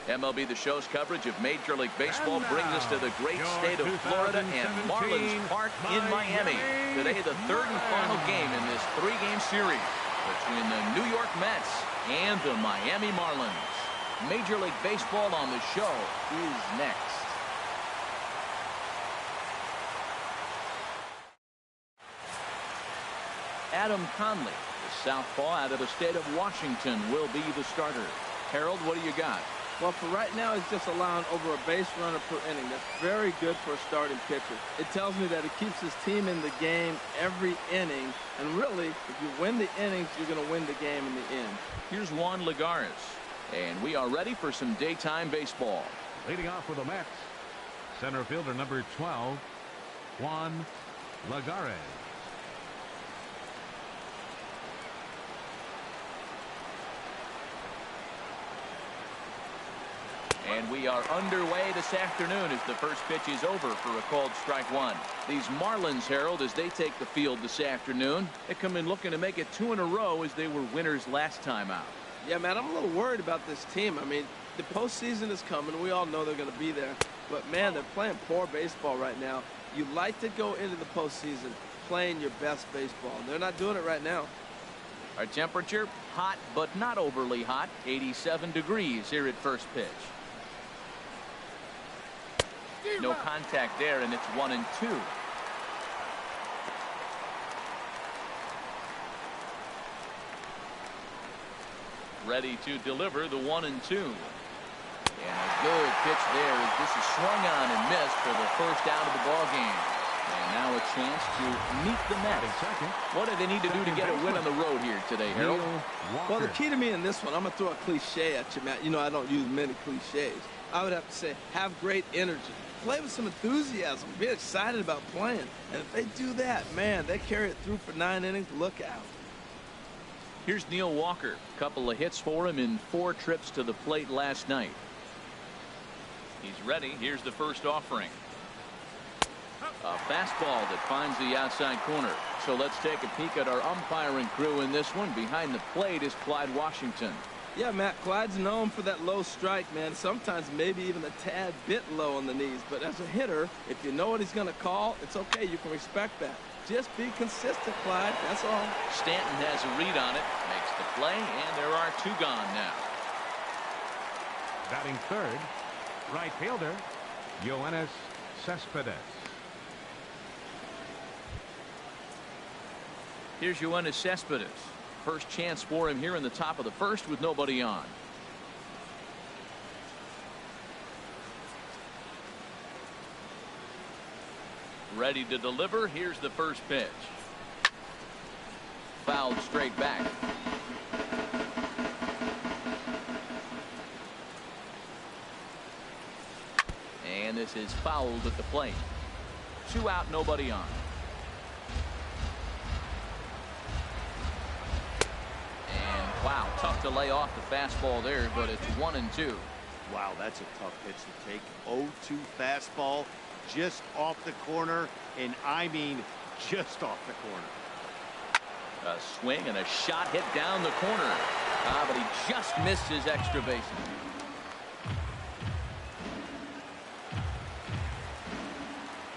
MLB The Show's coverage of Major League Baseball brings us to the great state of Florida and Marlins Park in Miami. Today, the third and final game in this three-game series between the New York Mets and the Miami Marlins. Major League Baseball on the Show is next. Adam Conley, the southpaw out of the state of Washington, will be the starter. Harold, what do you got? Well, for right now, he's just allowing over a base runner per inning. That's very good for a starting pitcher. It tells me that he keeps his team in the game every inning. And really, if you win the innings, you're going to win the game in the end. Here's Juan Lagares. And we are ready for some daytime baseball. Leading off for the Mets, center fielder number 12, Juan Lagares. And we are underway this afternoon as the first pitch is over for a called strike one. These Marlins, Harold, as they take the field this afternoon, they come in looking to make it 2 in a row as they were winners last time out. Yeah, man, I'm a little worried about this team. I mean, the postseason is coming. We all know they're going to be there. But, man, they're playing poor baseball right now. You like to go into the postseason playing your best baseball. They're not doing it right now. Our temperature, hot but not overly hot, 87 degrees here at first pitch. No contact there, and it's 1-2. Ready to deliver the 1-2. And a good pitch there as this is swung on and missed for the first out of the ball game. And now a chance to meet the Mets. What do they need to do to get a win on the road here today, Harold? Well, the key to me in this one, I'm going to throw a cliche at you, Matt. You know I don't use many cliches. I would have to say have great energy. Play with some enthusiasm. Be excited about playing. And if they do that, man, they carry it through for 9 innings. Look out. Here's Neil Walker. A couple of hits for him in 4 trips to the plate last night. He's ready. Here's the first offering. A fastball that finds the outside corner. So let's take a peek at our umpiring crew in this one. Behind the plate is Clyde Washington. Yeah, Matt, Clyde's known for that low strike, man. Sometimes maybe even a tad bit low on the knees. But as a hitter, if you know what he's going to call, it's okay. You can respect that. Just be consistent, Clyde. That's all. Stanton has a read on it. Makes the play, and there are 2 gone now. Batting third, right fielder, Yoenis Cespedes. Here's Yoenis Cespedes. First chance for him here in the top of the first with nobody on. Ready to deliver. Here's the first pitch. Fouled straight back. And this is fouled at the plate. 2 out, nobody on. Wow, tough to lay off the fastball there, but it's 1-2. Wow, that's a tough pitch to take. 0-2 fastball just off the corner, and I mean just off the corner. A swing and a shot hit down the corner. But he just missed his extra bases.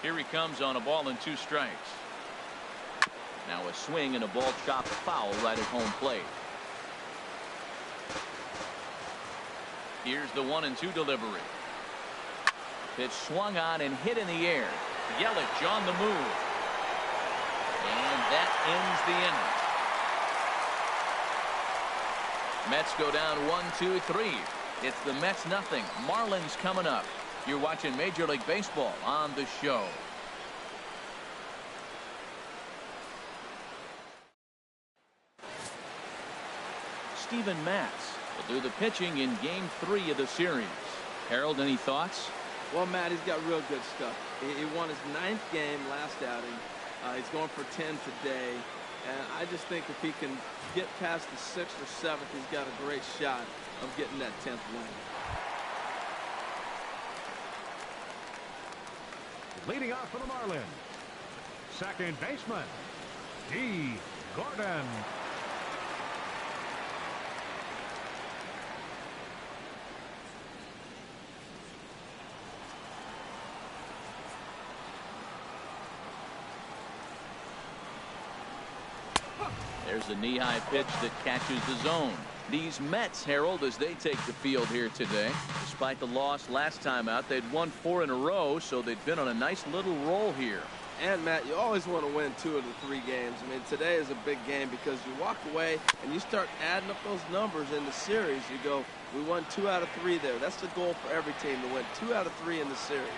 Here he comes on a ball and 2 strikes. Now a swing and a ball chopped foul right at home plate. Here's the 1-2 delivery. Pitch swung on and hit in the air. Yelich on the move. And that ends the inning. Mets go down 1-2-3. It's the Mets nothing. Marlins coming up. You're watching Major League Baseball on the Show. Steven Matz will do the pitching in Game 3 of the series. Harold, any thoughts? Well, Matt, he's got real good stuff. He won his 9th game last outing. He's going for 10 today. And I just think if he can get past the 6th or 7th, he's got a great shot of getting that 10th win. Leading off for the Marlins, second baseman, D. Gordon. There's a knee-high pitch that catches the zone. These Mets, Harold, as they take the field here today. Despite the loss last time out, they'd won 4 in a row, so they've been on a nice little roll here. And, Matt, you always want to win 2 of the 3 games. I mean, today is a big game because you walk away and you start adding up those numbers in the series. You go, we won 2 out of 3 there. That's the goal for every team, to win 2 out of 3 in the series.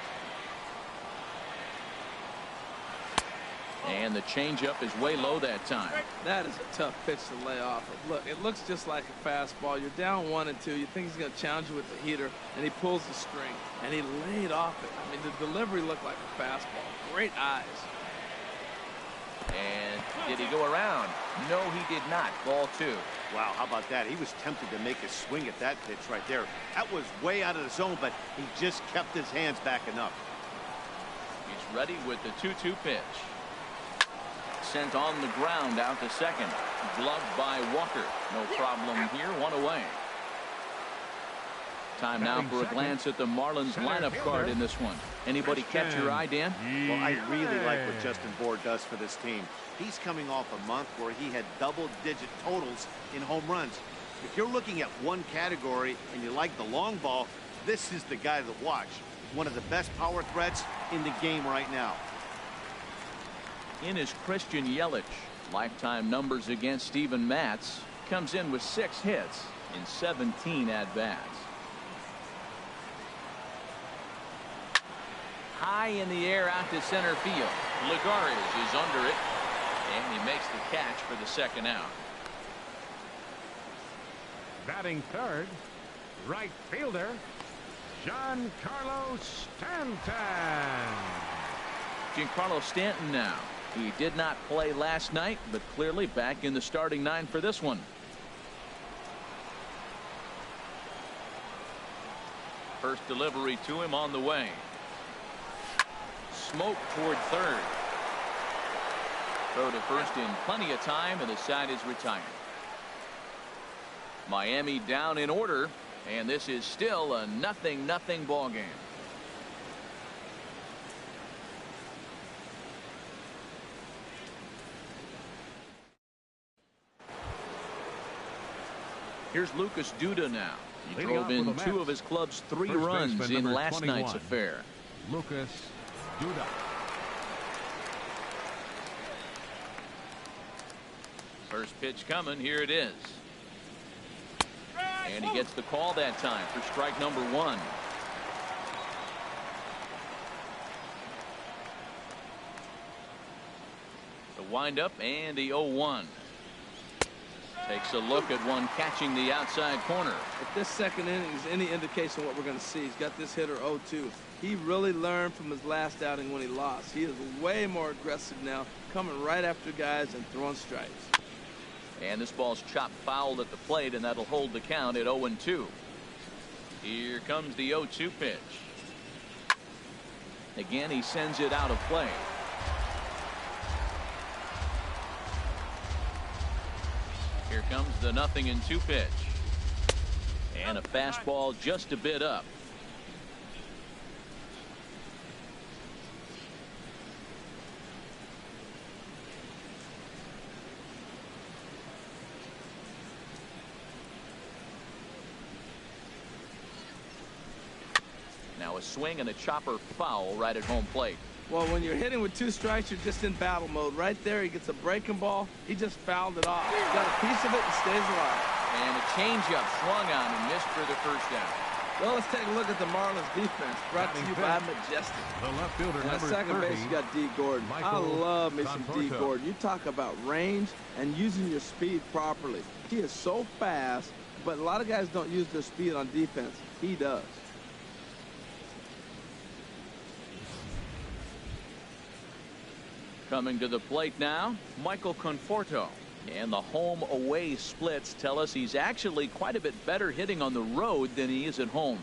And the changeup is way low that time. That is a tough pitch to lay off of. Look, it looks just like a fastball. You're down 1 and 2. You think he's going to challenge you with the heater, and he pulls the string, and he laid off it. I mean, the delivery looked like a fastball. Great eyes. And did he go around? No, he did not. Ball 2. Wow, how about that? He was tempted to make a swing at that pitch right there. That was way out of the zone, but he just kept his hands back enough. He's ready with the 2-2 pitch. Sent on the ground out to second. Gloved by Walker. No problem here. 1 away. Time now for a glance at the Marlins lineup card in this one. Anybody catch your eye, Dan? Well, I really like what Justin Bour does for this team. He's coming off a month where he had double-digit totals in home runs. If you're looking at one category and you like the long ball, this is the guy to watch. One of the best power threats in the game right now. In is Christian Yelich. Lifetime numbers against Steven Matz. Comes in with 6 hits in 17 at-bats. High in the air out to center field. Lagares is under it, and he makes the catch for the second out. Batting third, right fielder, Giancarlo Stanton. Giancarlo Stanton now. He did not play last night, but clearly back in the starting 9 for this one. First delivery to him on the way. Smoke toward third. Throw to first in plenty of time, and the side is retired. Miami down in order, and this is still a 0-0 ball game. Here's Lucas Duda now. He drove in 2 of his club's 3 runs in last night's affair. Lucas Duda. First pitch coming. Here it is. And he gets the call that time for strike number 1. The windup and the 0-1. Takes a look at one catching the outside corner. If this second inning is any indication of what we're going to see, he's got this hitter 0-2. He really learned from his last outing when he lost. He is way more aggressive now, coming right after guys and throwing strikes. And this ball's chopped foul at the plate, and that'll hold the count at 0-2. Here comes the 0-2 pitch. Again, he sends it out of play. Here comes the 0-2 pitch. And a fastball just a bit up. Now a swing and a chopper foul right at home plate. Well, when you're hitting with 2 strikes, you're just in battle mode. Right there, he gets a breaking ball. He just fouled it off. He's got a piece of it and stays alive. And a changeup swung on and missed for the first down. Well, let's take a look at the Marlins defense. Brought to you by Majestic. The left fielder, And at number second 30, base, you got D. Gordon. I love me some D. Conforto. Gordon. You talk about range and using your speed properly. He is so fast, but a lot of guys don't use their speed on defense. He does. Coming to the plate now, Michael Conforto. And the home-away splits tell us he's actually quite a bit better hitting on the road than he is at home.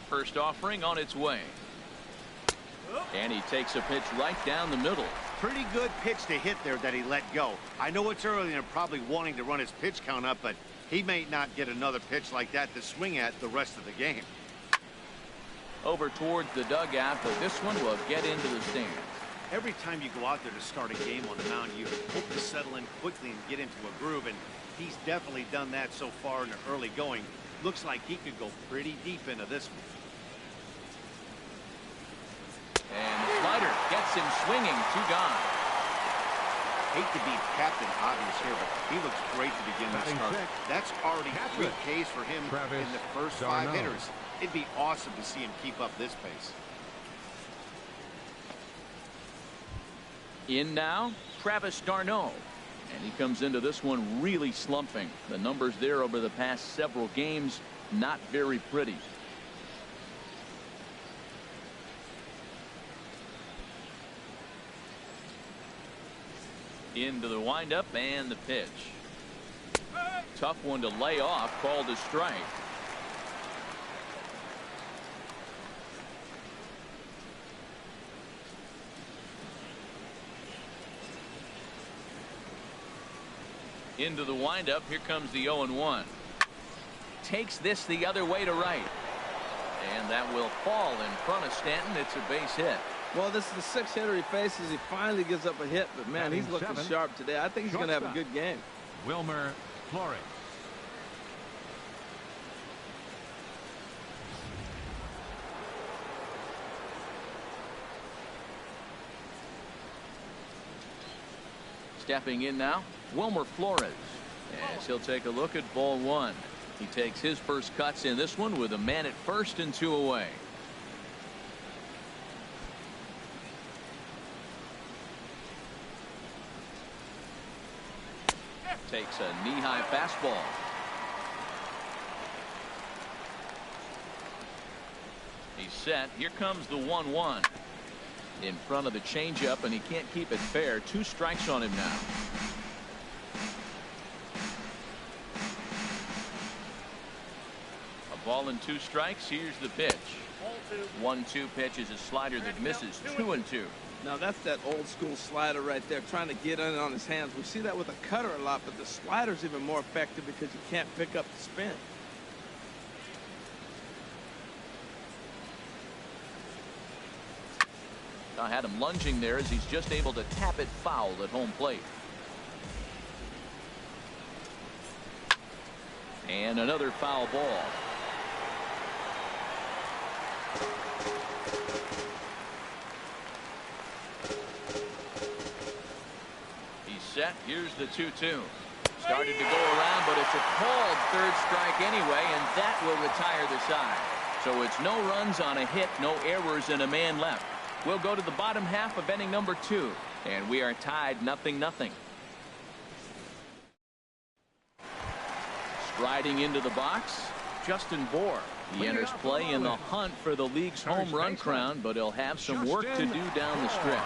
First offering on its way. And he takes a pitch right down the middle. Pretty good pitch to hit there that he let go. I know it's early and probably wanting to run his pitch count up, but he may not get another pitch like that to swing at the rest of the game. over towards the dugout, but this one will get into the stands. Every time you go out there to start a game on the mound, you hope to settle in quickly and get into a groove, and he's definitely done that so far in the early going. Looks like he could go pretty deep into this one. And the slider gets him swinging, 2 gone. Hate to be Captain Obvious here, but he looks great to begin the start. That's already 3 Ks for him in the first 5 hitters. It'd be awesome to see him keep up this pace. In now, Travis d'Arnaud. And he comes into this one really slumping. The numbers there over the past several games, not very pretty. Into the windup and the pitch. Tough one to lay off, called a strike. Into the windup. Here comes the 0-1. Takes this the other way to right. And that will fall in front of Stanton. It's a base hit. Well, this is the 6th hitter he faces. He finally gives up a hit, but man, he's looking sharp today. I think he's going to have a good game. Wilmer Flores. Stepping in now, Wilmer Flores, as he'll take a look at ball 1. He takes his first cuts in this one with a man at first and 2 away. Takes a knee-high fastball. He's set. Here comes the 1-1. In front of the changeup, and he can't keep it fair. 2 strikes on him now. A ball and 2 strikes. Here's the pitch. 1-2 pitch is a slider that misses. 2-2. Now that's that old school slider right there, trying to get in on his hands. We see that with a cutter a lot, but the slider's even more effective because you can't pick up the spin. I had him lunging there as he's just able to tap it foul at home plate. And another foul ball. He's set. Here's the 2-2. Started to go around, but it's a called 3rd strike anyway, and that will retire the side. So it's no runs on a hit, no errors, and a man left. We'll go to the bottom half of inning number 2, and we are tied 0-0. Striding into the box, Justin Bour. He enters play in the hunt for the league's home run crown, but he'll have some work to do down the stretch.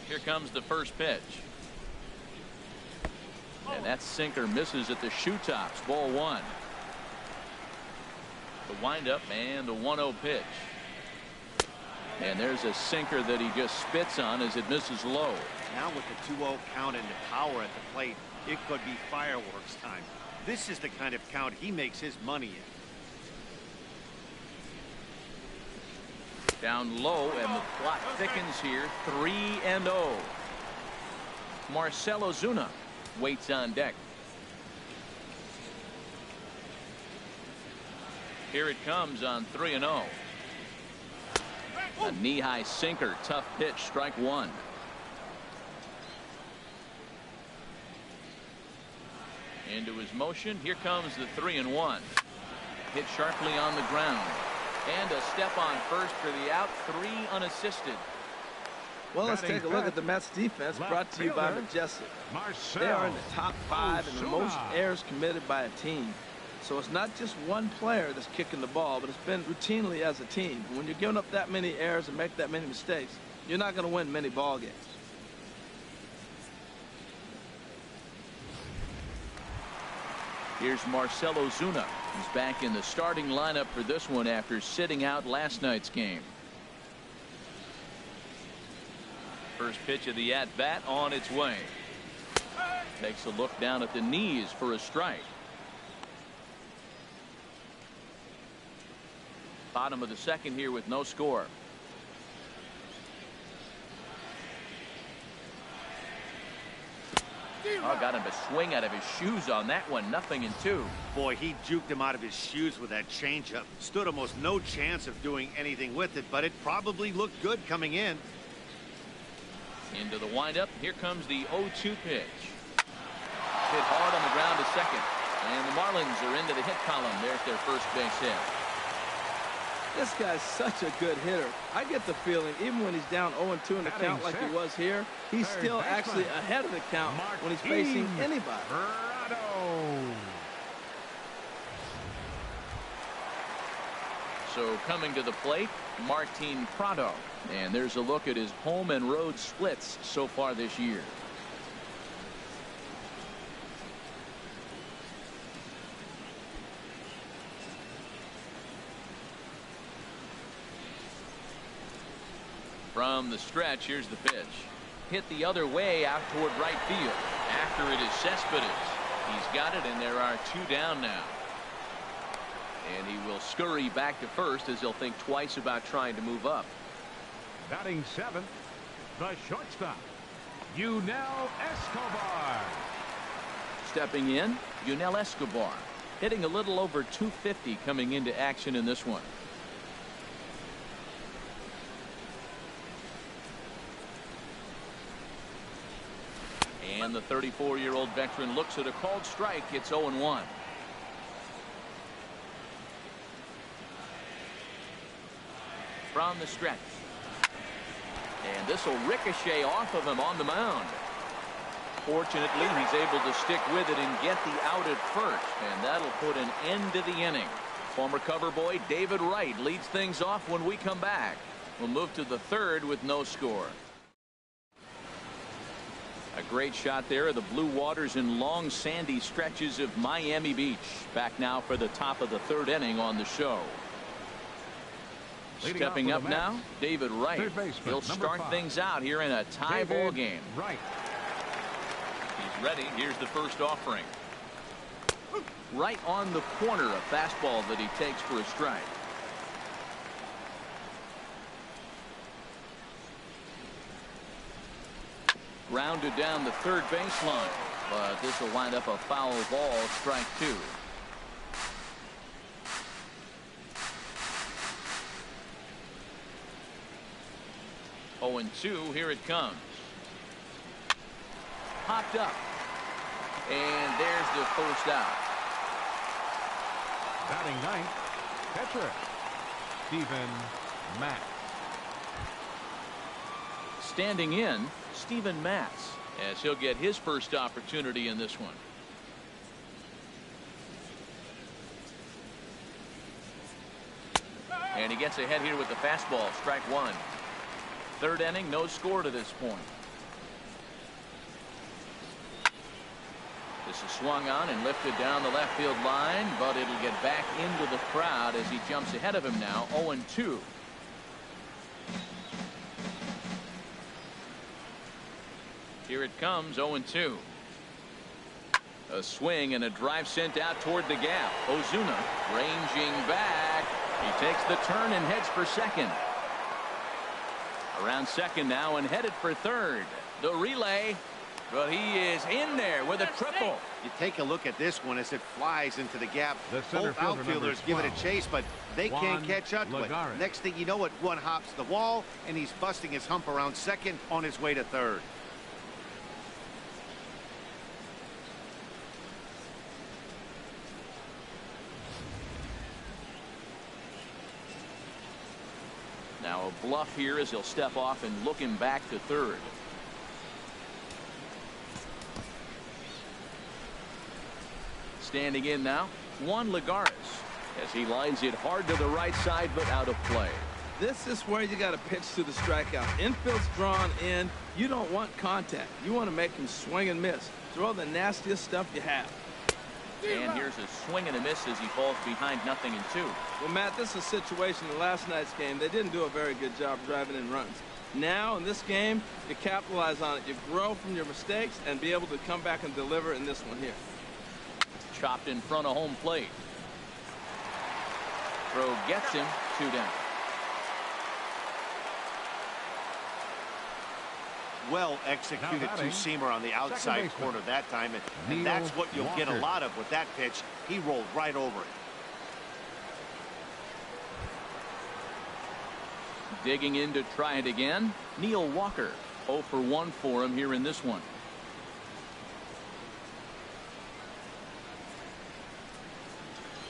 Here comes the first pitch. And that sinker misses at the shoe tops. Ball 1. The windup and the 1-0 pitch. And there's a sinker that he just spits on as it misses low. Now with the 2-0 count and the power at the plate, it could be fireworks time. This is the kind of count he makes his money in. Down low, and the plot thickens here. 3-0. Marcell Ozuna waits on deck. Here it comes on 3-0. A knee-high sinker, tough pitch, strike 1. Into his motion. Here comes the 3-1. Hit sharply on the ground. And a step on first for the out. 3 unassisted. Well, let's take a look at the Mets defense, brought to you by Majestic. They are in the top 5 in the most errors committed by a team. So it's not just one player that's kicking the ball, but it's been routinely as a team. When you're giving up that many errors and make that many mistakes, you're not going to win many ball games. Here's Marcell Ozuna. He's back in the starting lineup for this one after sitting out last night's game. First pitch of the at-bat on its way. Takes a look down at the knees for a strike. Bottom of the second here with no score. Oh, got him to swing out of his shoes on that one. 0-2. Boy, he juked him out of his shoes with that changeup. Stood almost no chance of doing anything with it, but it probably looked good coming in. Into the windup. Here comes the 0-2 pitch. Hit hard on the ground to second. And the Marlins are into the hit column. There's their first base hit. This guy's such a good hitter. I get the feeling even when he's down 0-2 in the count like he was here, he's still actually ahead of the count when he's facing anybody. So coming to the plate, Martin Prado. And there's a look at his home and road splits so far this year. From the stretch, here's the pitch. Hit the other way out toward right field. After it is Cespedes. He's got it, and there are 2 down now. And he will scurry back to first as he'll think twice about trying to move up. Batting 7th, the shortstop, Yunel Escobar. Stepping in, Yunel Escobar. Hitting a little over 250 coming into action in this one. And the 34-year-old veteran looks at a called strike. It's 0-1. From the stretch. And this will ricochet off of him on the mound. Fortunately, he's able to stick with it and get the out at first. And that'll put an end to the inning. Former cover boy David Wright leads things off when we come back. We'll move to the third with no score. A great shot there of the blue waters and long sandy stretches of Miami Beach. Back now for the top of the third inning on the show. Stepping up now, David Wright. He'll start things out here in a tie ball game. He's ready. Here's the first offering. Right on the corner, a fastball that he takes for a strike. Grounded down the third baseline, but this will wind up a foul ball, strike 2. Oh, and 2, here it comes. Popped up. And there's the first out. Batting 9th, catcher, Stephen Matz. Standing in, Stephen Matz, as he'll get his first opportunity in this one. And he gets ahead here with the fastball, strike 1. Third inning, no score to this point. This is swung on and lifted down the left field line, but it'll get back into the crowd as he jumps ahead of him now, 0-2. Here it comes, 0-2. A swing and a drive sent out toward the gap. Ozuna ranging back. He takes the turn and heads for second. Around second now and headed for third. The relay, but he is in there with a triple. You take a look at this one as it flies into the gap. Both outfielders give it a chase, but they can't catch up to it. Next thing you know it, one hops the wall, and he's busting his hump around second on his way to third. Now a bluff here as he'll step off and look him back to third. Standing in now, Juan Lagares, as he lines it hard to the right side but out of play. This is where you got to pitch to the strikeout. Infield's drawn in. You don't want contact. You want to make him swing and miss. Throw the nastiest stuff you have. And here's a swing and a miss as he falls behind 0-2. Well, Matt, this is a situation in last night's game. They didn't do a very good job driving in runs. Now, in this game, you capitalize on it. You grow from your mistakes and be able to come back and deliver in this one here. Chopped in front of home plate. Throw gets him, 2 down. Well executed two-seamer on the outside corner that time, and that's what you'll get a lot of with that pitch. He rolled right over it. Digging in to try it again, Neil Walker. 0 for 1 for him here in this one.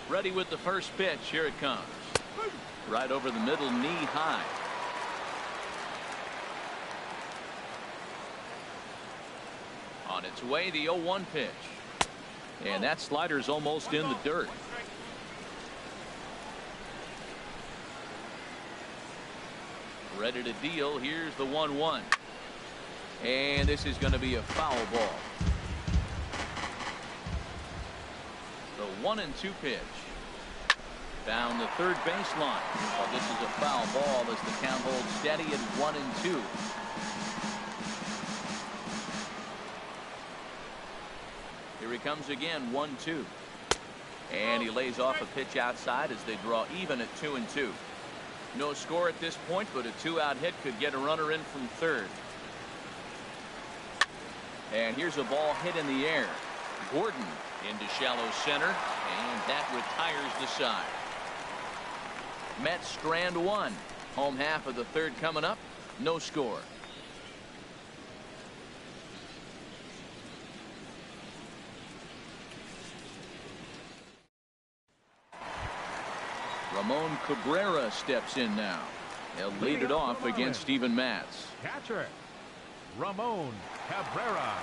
Ready with the first pitch. Here it comes. Right over the middle, knee high. On its way, the 0-1 pitch. And that slider's almost in the dirt. Ready to deal. Here's the 1-1. And this is going to be a foul ball. The 1-2 pitch. Down the third baseline. Well, this is a foul ball as the count holds steady at 1-2. Here he comes again, 1-2. And he lays off a pitch outside as they draw even at 2-2. No score at this point, but a 2-out hit could get a runner in from third. And here's a ball hit in the air. Gordon into shallow center, and that retires the side. Mets strand 1. Home half of the third coming up. No score. Ramon Cabrera steps in now. He'll lead it off against Steven Matz. Catcher, Ramon Cabrera.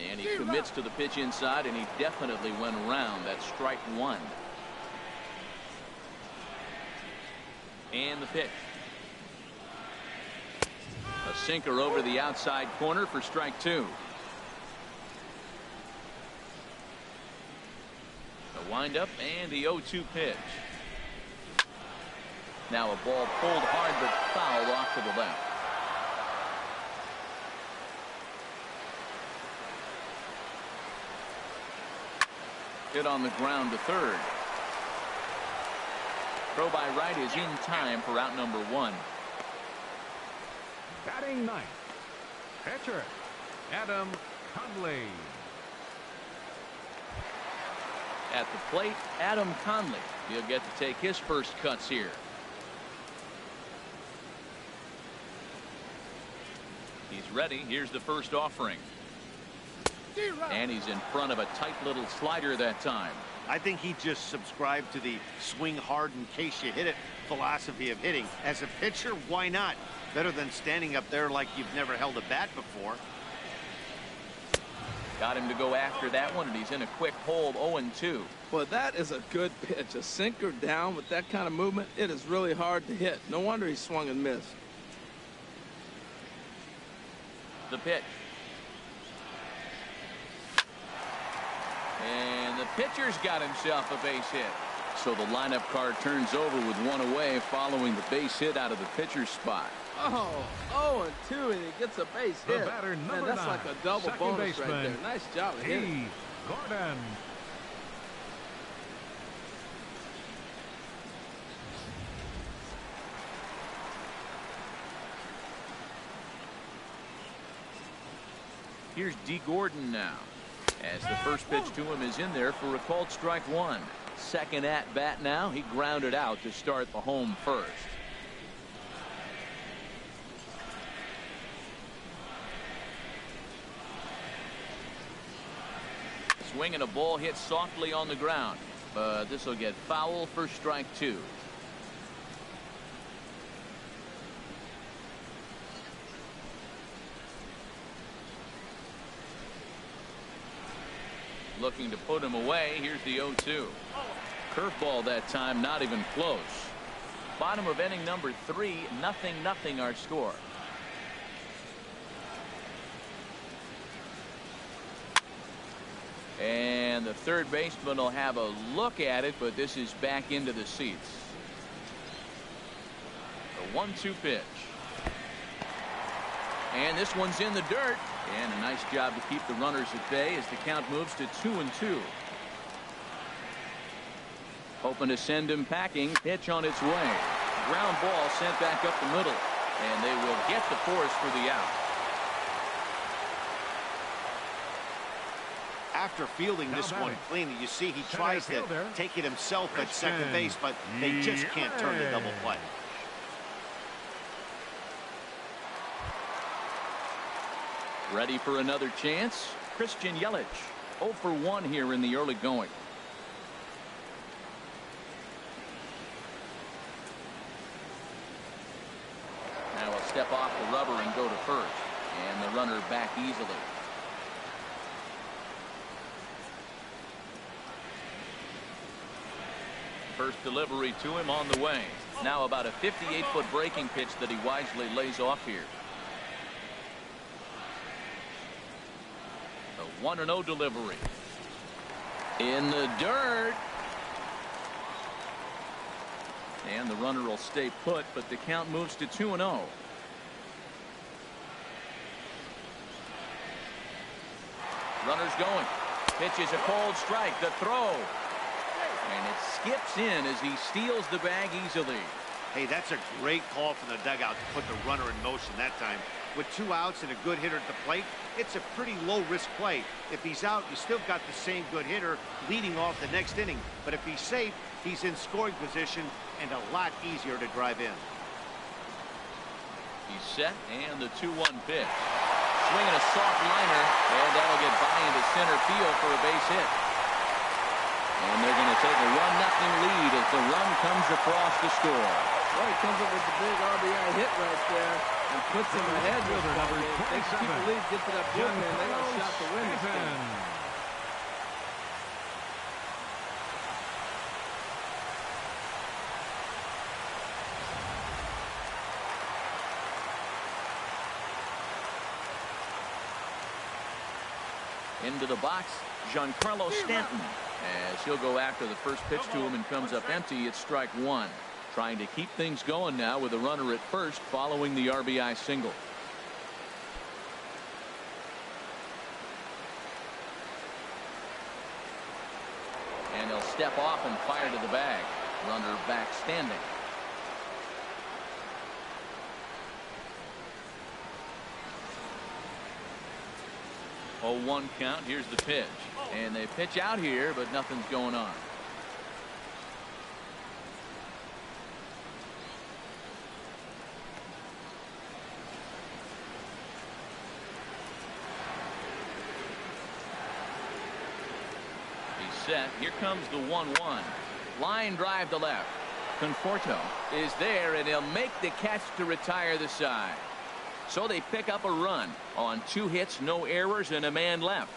And he commits to the pitch inside, and he definitely went around. That's strike 1. And the pitch. A sinker over the outside corner for strike 2. The windup and the 0-2 pitch. Now a ball pulled hard but fouled off to the left. Hit on the ground to third. Throw by right is in time for out number 1. Batting ninth, pitcher Adam Conley. At the plate, Adam Conley. He'll get to take his first cuts here. He's ready. Here's the first offering. And he's in front of a tight little slider that time. I think he just subscribed to the swing hard in case you hit it philosophy of hitting. As a pitcher, why not? Better than standing up there like you've never held a bat before. Got him to go after that one, and he's in a quick hold, 0-2. Well, that is a good pitch. A sinker down with that kind of movement, it is really hard to hit. No wonder he swung and missed. The pitch. And the pitcher's got himself a base hit. So the lineup card turns over with 1 away following the base hit out of the pitcher's spot. Oh, 0-2, and he gets a base The hit. batter, Man, number that's 9, like a double second bonus baseman, right there. Nice job of hitting. Gordon. Here's D. Gordon now, as the first pitch to him is in there for a called strike 1. Second at bat now. He grounded out to start the home first. Swing and a ball hit softly on the ground, but this will get foul for strike 2. Looking to put him away. Here's the 0-2. Curveball that time, not even close. Bottom of inning number 3, 0-0 our score. And the third baseman will have a look at it, but this is back into the seats. The 1-2 pitch. And this one's in the dirt. And a nice job to keep the runners at bay as the count moves to 2-2. Hoping to send him packing. Pitch on its way. Ground ball sent back up the middle. And they will get the force for the out. After fielding this one cleanly, you see he tries to take it himself at second base, but they just can't turn the double play. Ready for another chance. Christian Yelich, 0 for 1 here in the early going. Now he'll step off the rubber and go to first. And the runner back easily. First delivery to him on the way. Now about a 58-foot breaking pitch that he wisely lays off here. The 1-0 delivery. In the dirt. And the runner will stay put, but the count moves to 2-0. Runner's going. Pitch is a cold strike. The throw. And it skips in as he steals the bag easily. Hey, that's a great call from the dugout to put the runner in motion that time. With 2 outs and a good hitter at the plate, it's a pretty low-risk play. If he's out, you still got the same good hitter leading off the next inning. But if he's safe, he's in scoring position and a lot easier to drive in. He's set, and the 2-1 pitch. Swinging a soft liner, and that'll get by into center field for a base hit. And they're going to take a 1-0 lead as the run comes across the score. Well, he comes up with the big RBI hit right there and puts him ahead. If they keep the lead, get to that bullpen, they got a shot to win this game. Into the box, Giancarlo Stanton. As he'll go after the first pitch to him and comes up empty, it's strike 1. Trying to keep things going now with a runner at first following the RBI single. And he'll step off and fire to the bag. Runner back standing. Oh, 1 count. Here's the pitch. And they pitch out here, but nothing's going on. He's set. Here comes the 1-1. Line drive to left. Conforto is there, and he'll make the catch to retire the side. So they pick up a run on 2 hits, no errors, and a man left.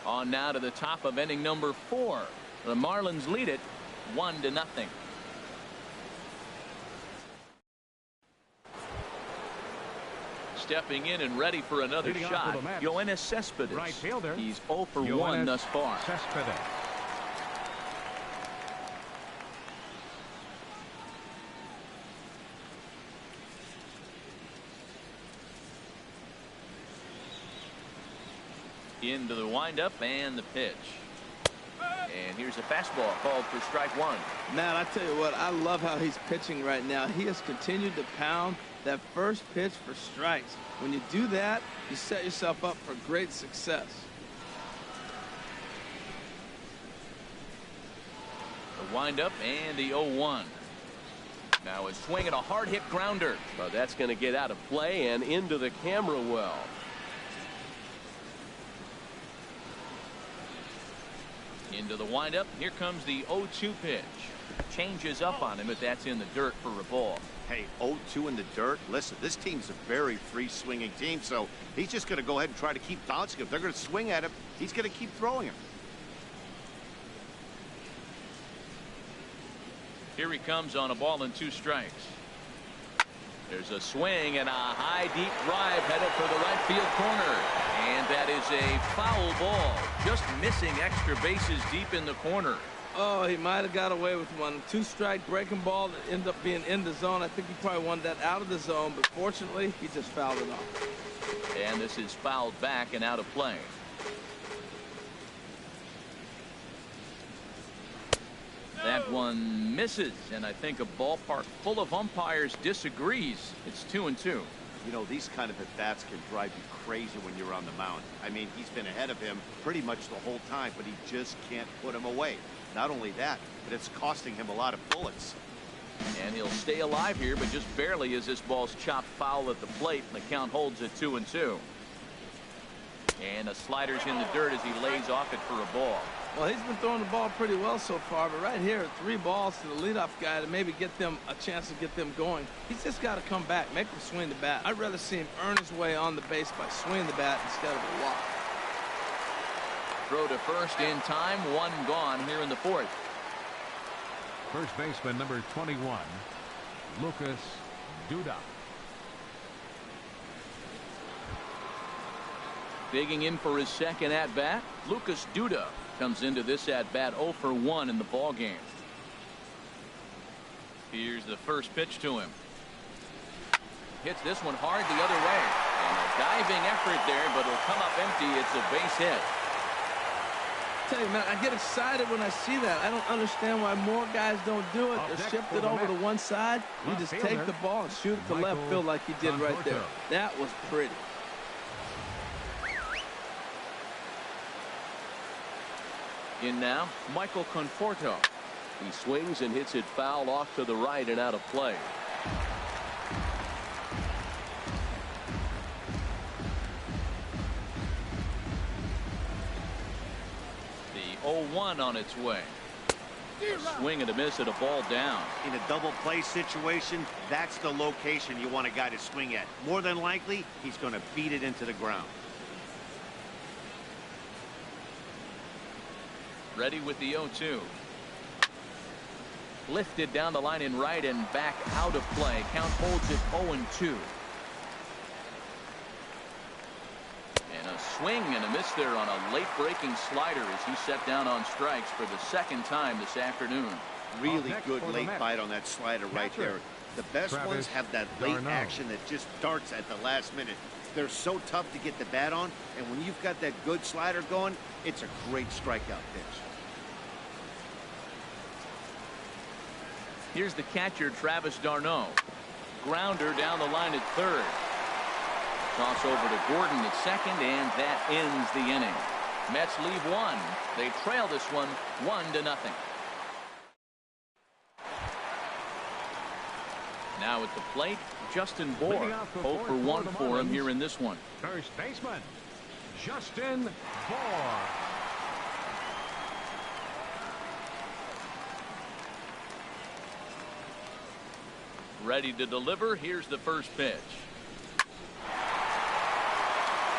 On now to the top of inning number 4. The Marlins lead it 1-0. Stepping in and ready for another shot, Yoenis Cespedes. Right fielder. He's 0 for 1 thus far. Cespedes. Into the windup and the pitch. And here's a fastball called for strike 1. Man, I tell you what, I love how he's pitching right now. He has continued to pound that first pitch for strikes. When you do that, you set yourself up for great success. The windup and the 0-1. Now is swinging a hard hit grounder. Well, that's going to get out of play and into the camera well. Into the windup. Here comes the 0-2 pitch. Changes up on him, but that's in the dirt for a ball. Hey, 0-2 in the dirt. Listen, this team's a very free-swinging team, so he's just going to go ahead and try to keep bouncing. If they're going to swing at him, he's going to keep throwing him. Here he comes on a ball and 2 strikes. There's a swing and a high deep drive headed for the right field corner. And that is a foul ball. Just missing extra bases deep in the corner. Oh, he might have got away with one. 2-strike breaking ball that ended up being in the zone. I think he probably wanted that out of the zone, but fortunately, he just fouled it off. And this is fouled back and out of play. That one misses, and I think a ballpark full of umpires disagrees. It's 2-2. You know, these kind of at-bats can drive you crazy when you're on the mound. I mean, he's been ahead of him pretty much the whole time, but he just can't put him away. Not only that, but it's costing him a lot of bullets. And he'll stay alive here, but just barely as this ball's chopped foul at the plate, and the count holds at 2-2. And a slider's in the dirt as he lays off it for a ball. Well, he's been throwing the ball pretty well so far, but right here, 3 balls to the leadoff guy to maybe get them a chance to get them going. He's just got to come back, make him swing the bat. I'd rather see him earn his way on the base by swinging the bat instead of a walk. Throw to first in time, 1 gone here in the 4th. First baseman number 21, Lucas Duda. Digging in for his second at-bat, Lucas Duda comes into this at-bat 0 for 1 in the ballgame. Here's the first pitch to him. Hits this one hard the other way. And a diving effort there, but it'll come up empty. It's a base hit. I tell you, man, I get excited when I see that. I don't understand why more guys don't do it. They're shifted over to one side. You just take the ball and shoot it to left field like he did right there. That was pretty. In now, Michael Conforto. He swings and hits it foul off to the right and out of play. The 0-1 on its way. A swing and a miss at a ball down. In a double play situation, that's the location you want a guy to swing at. More than likely, he's going to beat it into the ground. Ready with the 0-2. Lifted down the line in right and back out of play. Count holds it 0-2. And a swing and a miss there on a late breaking slider as he set down on strikes for the 2nd time this afternoon. Really good late bite on that slider right there. The best ones have that late action that just darts at the last minute. They're so tough to get the bat on, and when you've got that good slider going, it's a great strikeout pitch. Here's the catcher, Travis d'Arnaud. Grounder down the line at 3rd. Toss over to Gordon at 2nd, and that ends the inning. Mets leave 1. They trail this one 1-0. Now at the plate, Justin Bour. 0 for 1 for him here in this one. First baseman, Justin Bour. Ready to deliver. Here's the first pitch.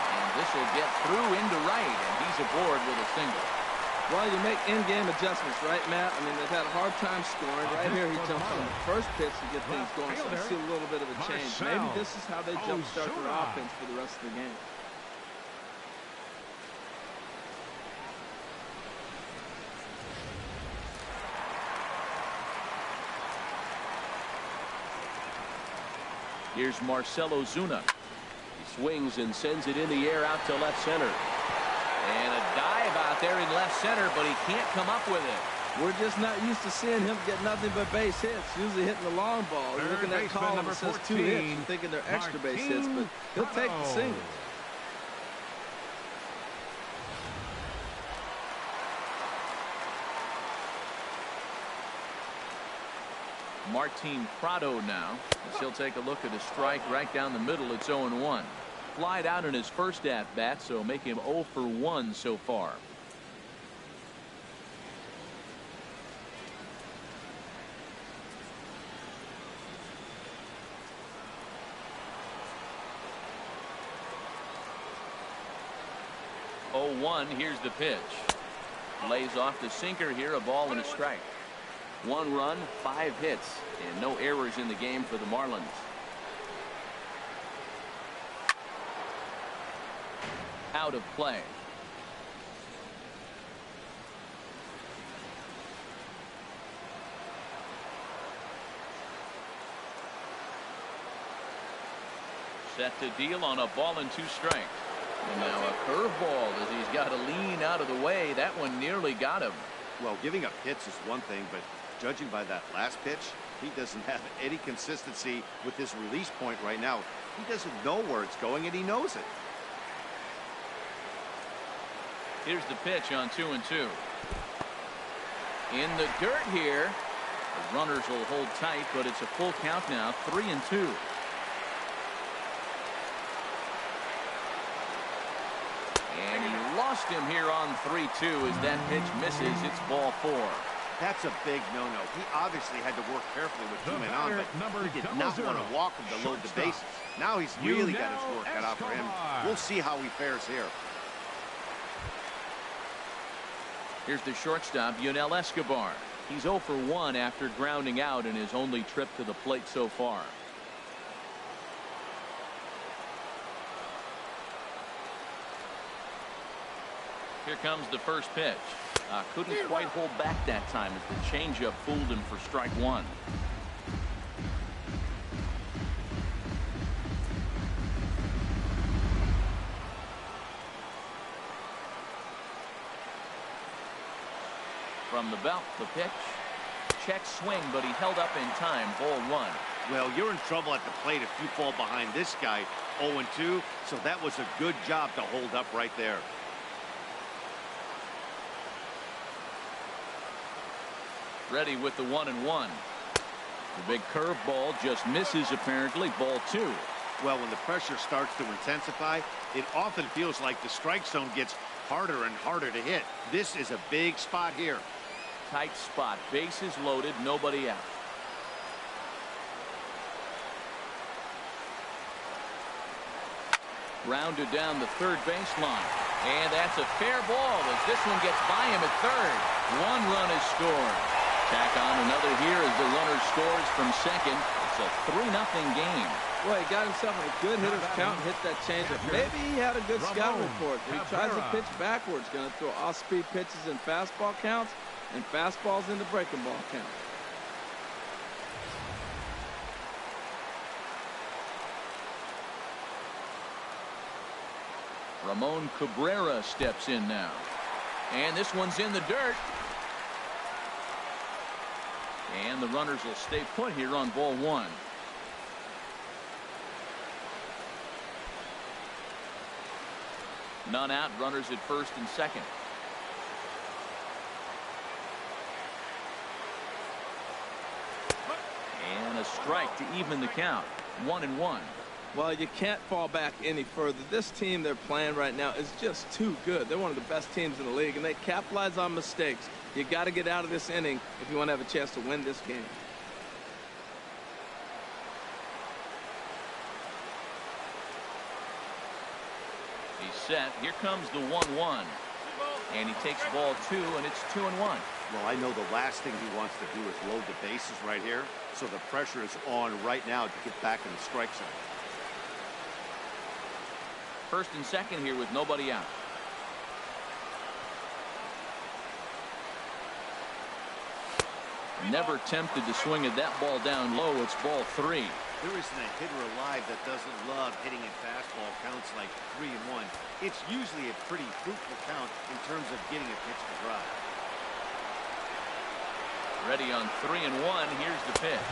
And this will get through into right, and he's aboard with a single. Well, you make in-game adjustments, right, Matt? I mean, they've had a hard time scoring. Right here, he jumps on the first pitch to get things going, so I see a little bit of a change. Maybe this is how they jumpstart their offense for the rest of the game. Here's Marcell Ozuna. He swings and sends it in the air out to left center. And a dive out there in left center, but he can't come up with it. We're just not used to seeing him get nothing but base hits. Usually hitting the long ball. You're looking at that column that says 2 hits and thinking they're extra base hits, but he'll take the singles. Martin Prado now, as he'll take a look at a strike right down the middle. It's 0-1. Flied out in his first at-bat, so make him 0 for 1 so far. Oh, 1. Here's the pitch. Lays off the sinker here, a ball and a strike. 1 run, 5 hits, and no errors in the game for the Marlins. Out of play. Set to deal on a ball and 2 strikes. And now a curveball as he's got to lean out of the way. That one nearly got him. Well, giving up hits is one thing, but judging by that last pitch, he doesn't have any consistency with his release point right now. He doesn't know where it's going, and he knows it. Here's the pitch on 2-2. In the dirt here. The runners will hold tight, but it's a full count now, 3-2. And he lost him here on 3-2 as that pitch misses. It's ball 4. That's a big no-no. He obviously had to work carefully with 2 men on, but he did not want to walk him to load the bases. Now he's really got his work cut out for him. We'll see how he fares here. Here's the shortstop, Yunel Escobar. He's 0 for 1 after grounding out in his only trip to the plate so far. Here comes the first pitch. Couldn't quite hold back that time as the changeup fooled him for strike 1. From the belt, the pitch. Check swing, but he held up in time. Ball 1. Well, you're in trouble at the plate if you fall behind this guy. 0-2, so that was a good job to hold up right there. Ready with the 1-1. The big curveball just misses apparently. Ball 2. Well, when the pressure starts to intensify, it often feels like the strike zone gets harder and harder to hit. This is a big spot here. Tight spot. Bases loaded. Nobody out. Rounded down the third baseline. And that's a fair ball as this one gets by him at third. 1 run is scored. Tack on another here as the runner scores from second. It's a 3-0 game. Well, he got himself in a good hitter's count and hit that changeup. Maybe he had a good scout report. He tries to pitch backwards. Going to throw off-speed pitches in fastball counts and fastballs into breaking ball counts. Ramon Cabrera steps in now. And this one's in the dirt. And the runners will stay put here on ball 1. None out. Runners at first and second. And a strike to even the count. 1-1. Well, you can't fall back any further. This team they're playing right now is just too good. They're one of the best teams in the league, and they capitalize on mistakes. You got to get out of this inning if you want to have a chance to win this game. He's set. Here comes the 1-1. And he takes ball 2, and it's 2-1. Well, I know the last thing he wants to do is load the bases right here, so the pressure is on right now to get back in the strike zone. First and second here with nobody out. Never tempted to swing at that ball down low. It's ball 3. There isn't a hitter alive that doesn't love hitting in fastball counts like 3-1. It's usually a pretty fruitful count in terms of getting a pitch to drive. Ready on 3-1. Here's the pitch.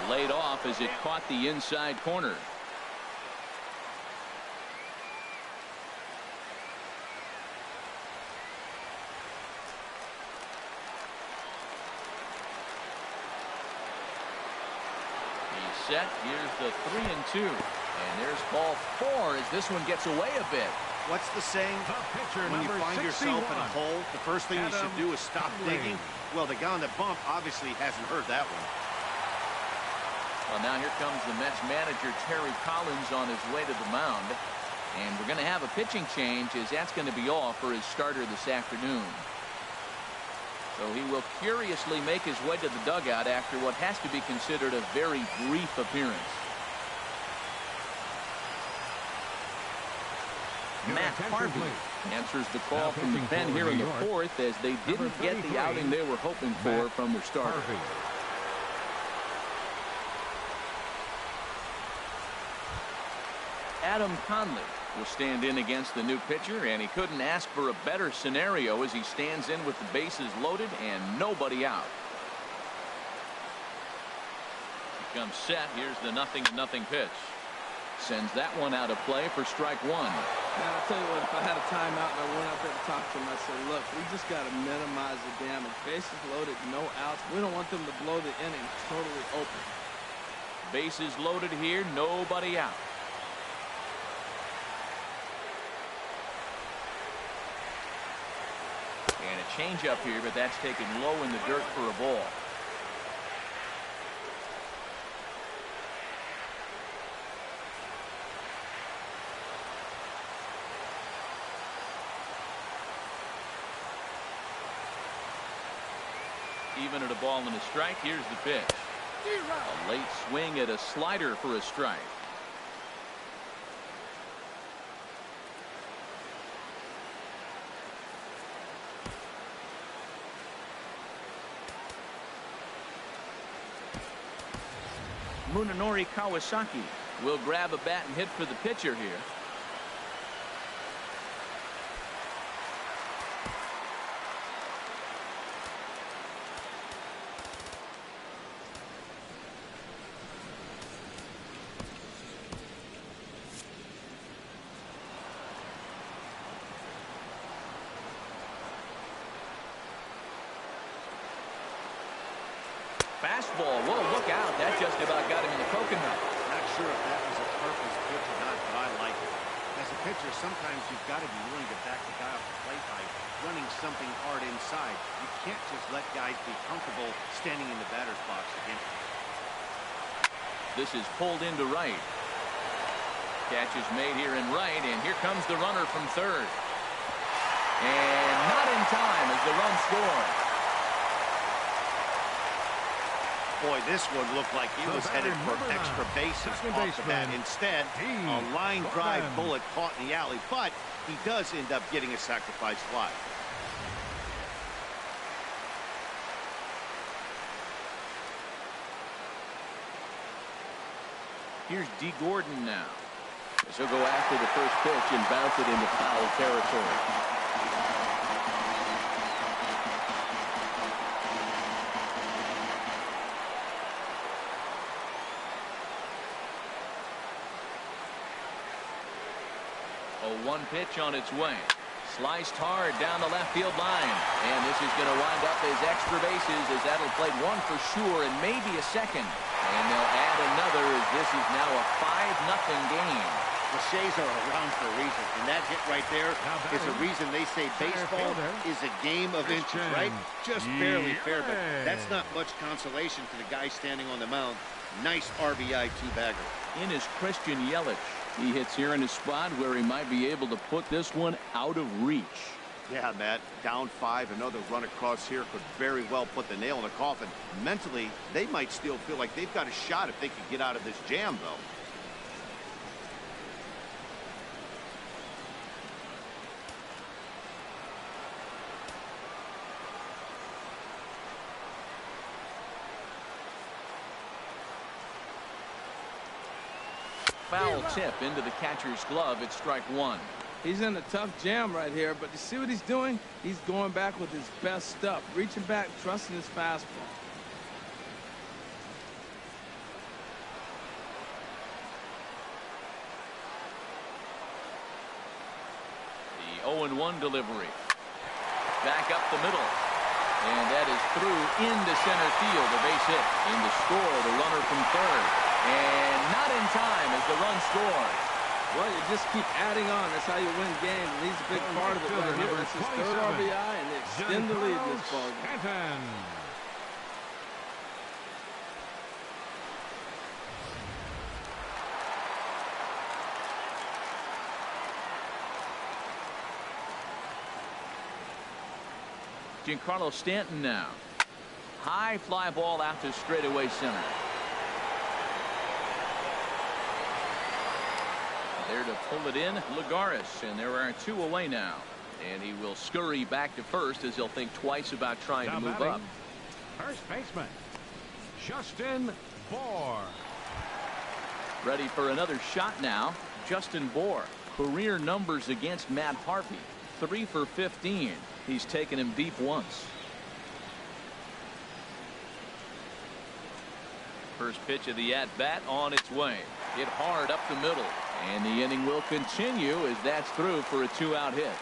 Laid off as it caught the inside corner. Set. Here's the 3-2, and there's ball 4 as this one gets away a bit. What's the saying? When you find yourself in a hole, the first thing you should do is stop digging. Well, the guy on the bump obviously hasn't heard that one. Well, now here comes the Mets manager Terry Collins on his way to the mound, and we're going to have a pitching change as that's going to be all for his starter this afternoon. So he will curiously make his way to the dugout after what has to be considered a very brief appearance. Matt Harvey answers the call from the pen here in the fourth, as they didn't get the outing they were hoping for from their starter. Adam Conley will stand in against the new pitcher, and he couldn't ask for a better scenario as he stands in with the bases loaded and nobody out. He comes set. Here's the 0-0 pitch. Sends that one out of play for strike one. Man, I'll tell you what, if I had a timeout and I went out there to talk to him, I said, look, we just got to minimize the damage. Bases loaded, no outs. We don't want them to blow the inning totally open. Bases loaded here, nobody out. And a changeup here, but that's taken low in the dirt for a ball. Even at a ball and a strike, here's the pitch. A late swing at a slider for a strike. Munenori Kawasaki will grab a bat and hit for the pitcher here. Fastball. Whoa, look out. That just about got him in the coconut. Not sure if that was a purpose pitch or not, but I like it. As a pitcher, sometimes you've got to be willing to back the guy off the plate by running something hard inside. You can't just let guys be comfortable standing in the batter's box again. This is pulled into right. Catch is made here in right, and here comes the runner from third. And not in time as the run scores. Boy, this one looked like he was headed for extra bases off the bat. Instead, a line drive bullet caught in the alley, but he does end up getting a sacrifice fly. Here's D. Gordon now. This will go after the first pitch and bounce it into foul territory. One pitch on its way. Sliced hard down the left field line. And this is going to wind up as extra bases, as that'll play one for sure and maybe a second. And they'll add another, as this is now a 5-0 game. Cliches are around for a reason, and that hit right there is a reason they say baseball is a game of inches, right? Just barely fair, but that's not much consolation for the guy standing on the mound. Nice RBI two-bagger. In is Christian Yelich. He hits here in a spot where he might be able to put this one out of reach. Yeah, Matt, down 5, another run across here could very well put the nail in the coffin. Mentally, they might still feel like they've got a shot if they could get out of this jam, though. Foul tip into the catcher's glove. It's strike one. He's in a tough jam right here, but you see what he's doing? He's going back with his best stuff, reaching back, trusting his fastball. The 0-1 delivery. Back up the middle. And that is through into center field. A base hit. In to score, the runner from third. And not in time as the run scores. Well, you just keep adding on. That's how you win games. And he's a big part of it right here. It's his third RBI, and they extend the lead in this ballgame. Giancarlo Stanton now. High fly ball out to straightaway center. There to pull it in, Lagares, and there are 2 away now. And he will scurry back to first as he'll think twice about trying to move up. First baseman, Justin Bour. Ready for another shot now. Justin Bour, career numbers against Matt Harvey, 3 for 15. He's taken him deep once. First pitch of the at-bat on its way. Hit hard up the middle. And the inning will continue as that's through for a 2-out hit.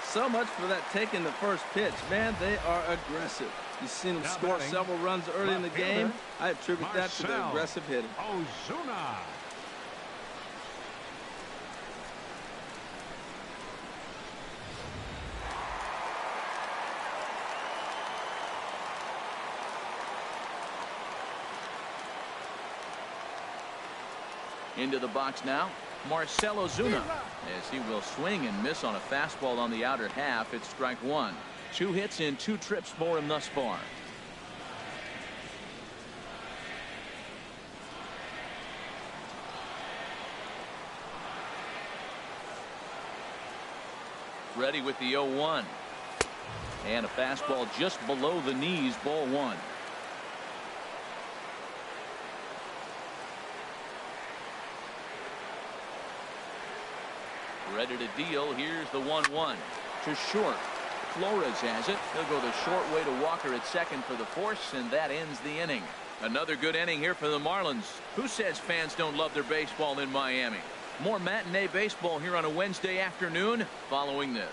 So much for that taking the first pitch. Man, they are aggressive. You've seen them score several runs early in the game. I attribute that to their aggressive hitting. Ozuna. Into the box now, Marcell Ozuna, as he will swing and miss on a fastball on the outer half. It's strike 1. 2 hits in 2 trips for him thus far. Ready with the 0-1. And a fastball just below the knees, ball 1. Ready to deal. Here's the 1-1 to short. Flores has it. He'll go the short way to Walker at second for the force, and that ends the inning. Another good inning here for the Marlins. Who says fans don't love their baseball in Miami? More matinee baseball here on a Wednesday afternoon following this.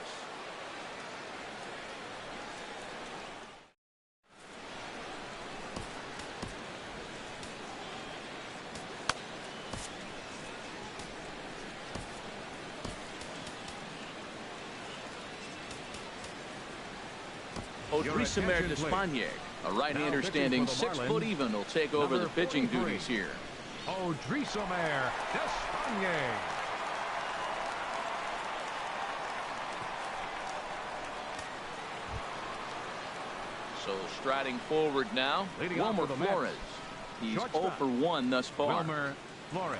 Odrisamer Despaigne, a right-hander standing 6 foot even, will take over the pitching duties here. Odrisamer Despaigne. So striding forward now, Wilmer Flores. He's 0 for 1 thus far. Wilmer Flores.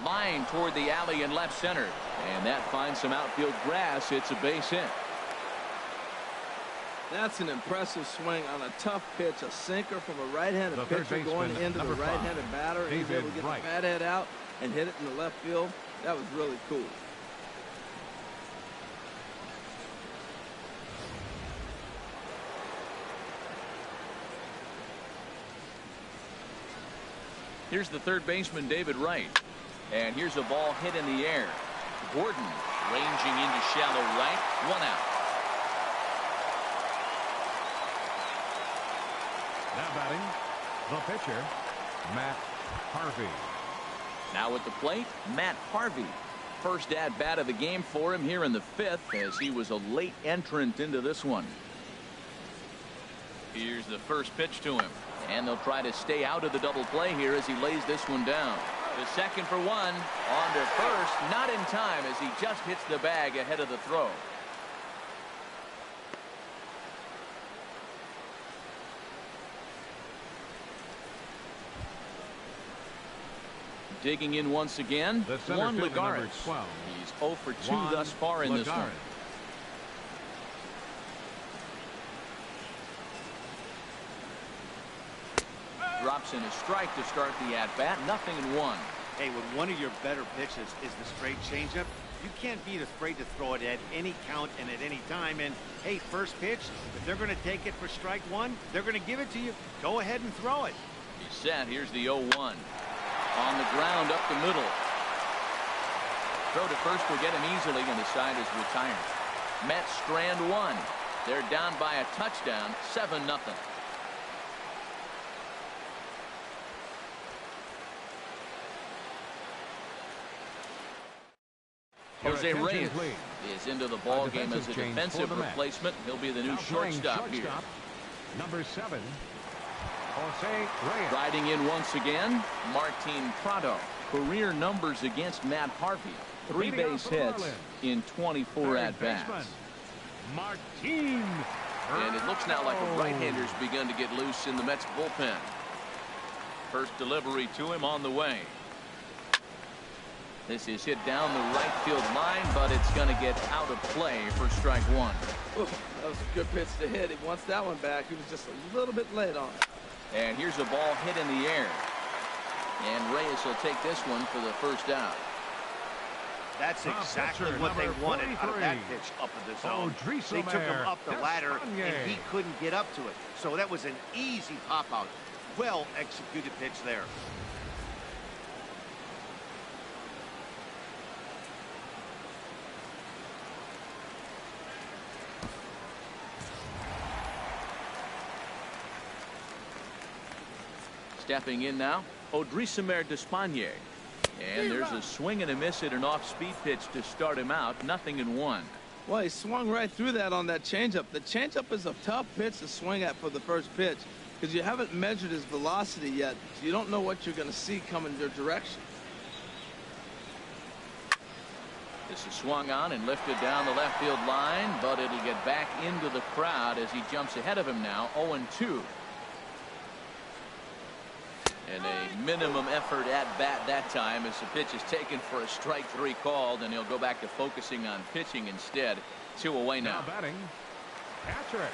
Line toward the alley in left center, and that finds some outfield grass. It's a base hit. That's an impressive swing on a tough pitch, a sinker from a right-handed pitcher going into the right-handed batter. He was able to get the bat head out and hit it in the left field. That was really cool. Here's the third baseman, David Wright. And here's a ball hit in the air. Gordon ranging into shallow right. 1 out. Now batting, the pitcher, Matt Harvey. Now at the plate, Matt Harvey. First at bat of the game for him here in the 5th, as he was a late entrant into this one. Here's the first pitch to him. And they'll try to stay out of the double play here as he lays this one down. The second for 1. On to first. Not in time as he just hits the bag ahead of the throw. Digging in once again, Juan Lagares. He's 0 for 2 thus far in this one. Drops in a strike to start the at-bat. 0-1. Hey, when one of your better pitches is the straight changeup, you can't be afraid to throw it at any count and at any time. And, hey, first pitch, if they're going to take it for strike 1, they're going to give it to you. Go ahead and throw it. He's set. Here's the 0-1. On the ground up the middle. Throw to first will get him easily, and the side is retired. Mets strand 1. They're down by a touchdown, 7-0. Jose Reyes is into the ball game as a defensive replacement. He'll be the new shortstop here. Number 7, Jose Reyes. Riding in once again, Martin Prado. Career numbers against Matt Harvey. 3 base hits in 24 at-bats. Martin. And it looks now like a right-hander's begun to get loose in the Mets bullpen. First delivery to him on the way. This is hit down the right field line, but it's going to get out of play for strike one. Ooh, that was a good pitch to hit. He wants that one back. He was just a little bit late on it. And here's a ball hit in the air. And Reyes will take this one for the first out. That's exactly what they wanted out of that pitch up in the zone. They took him up the ladder, and he couldn't get up to it. So that was an easy pop-out. Well-executed pitch there. Stepping in now, Odrisamer Despaigne. And there's a swing and a miss at an off-speed pitch to start him out. 0-1. Well, he swung right through that on that changeup. The changeup is a tough pitch to swing at for the first pitch because you haven't measured his velocity yet, so you don't know what you're going to see coming your direction. This is swung on and lifted down the left field line, but it'll get back into the crowd as he jumps ahead of him now. 0-2. And a minimum effort at bat that time as the pitch is taken for a strike 3 called, and he'll go back to focusing on pitching instead. 2 away now. Now batting, catcher,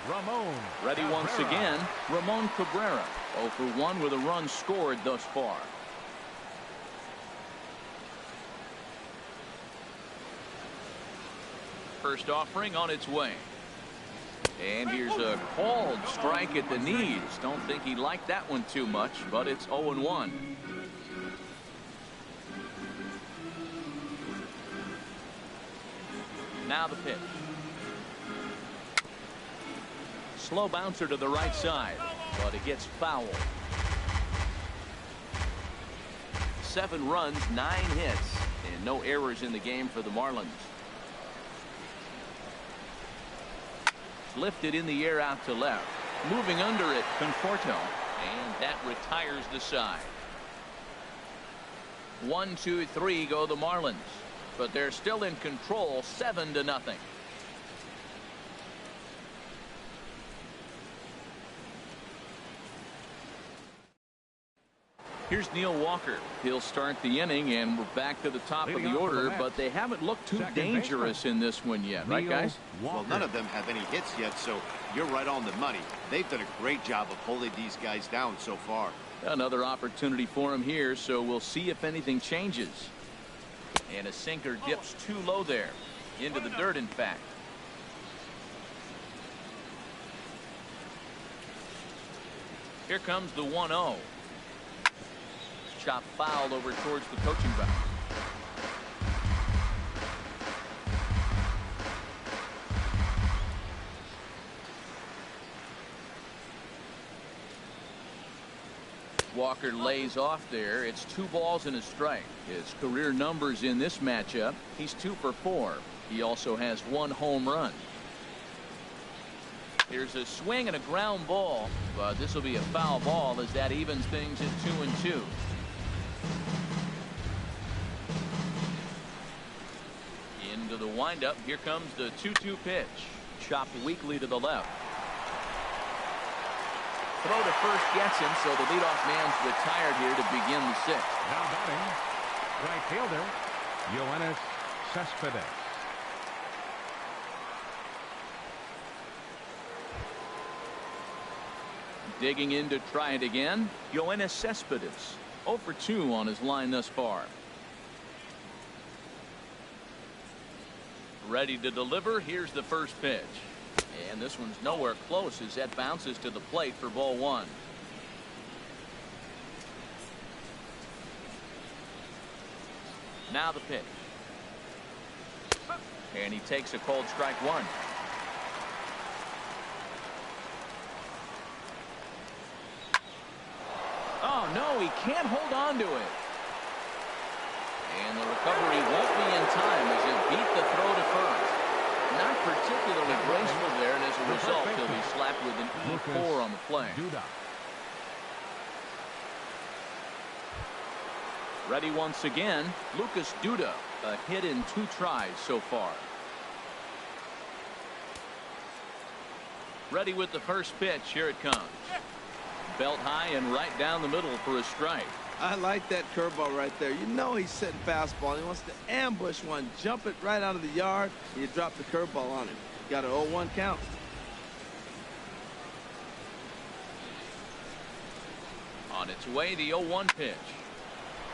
Ramon. Ready Cabrera. once again, Ramon Cabrera. 0 for 1 with a run scored thus far. First offering on its way. And here's a called strike at the knees. Don't think he liked that one too much, but it's 0-1. Now the pitch. Slow bouncer to the right side, but it gets foul. 7 runs, 9 hits, and no errors in the game for the Marlins. Lifted in the air out to left. Moving under it, Conforto. And that retires the side. 1, 2, 3 go the Marlins. But they're still in control, 7-0. Here's Neil Walker. He'll start the inning, and we're back to the top of the order, but they haven't looked too dangerous in this one yet, right, guys? Well, none of them have any hits yet, so you're right on the money. They've done a great job of holding these guys down so far. Another opportunity for him here, so we'll see if anything changes. And a sinker dips too low there. Into the dirt, in fact. Here comes the 1-0. Chop foul over towards the coaching box. Walker lays off there. It's 2 balls and a strike. His career numbers in this matchup, he's 2 for 4. He also has 1 home run. Here's a swing and a ground ball, but this will be a foul ball as that evens things at 2-2. Into the windup. Here comes the 2-2 pitch. Chopped weakly to the left. Throw to first gets him, so the leadoff man's retired here to begin the 6th. Now batting, right fielder, Yoenis Cespedes. Digging in to try it again, Yoenis Cespedes. 0 for 2 on his line thus far. Ready to deliver. Here's the first pitch. And this one's nowhere close as that bounces to the plate for ball 1. Now the pitch. And he takes a cold strike 1. Oh, no, he can't hold on to it. And the recovery won't be in time as it beat the throw to first. Not particularly graceful there, and as a result, he'll be slapped with an E4 on the play. Ready once again. Lucas Duda, a hit in 2 tries so far. Ready with the first pitch. Here it comes. Belt high and right down the middle for a strike. I like that curveball right there. You know he's setting fastball. He wants to ambush one, jump it right out of the yard, and you drop the curveball on him. Got an 0-1 count. On its way, the 0-1 pitch.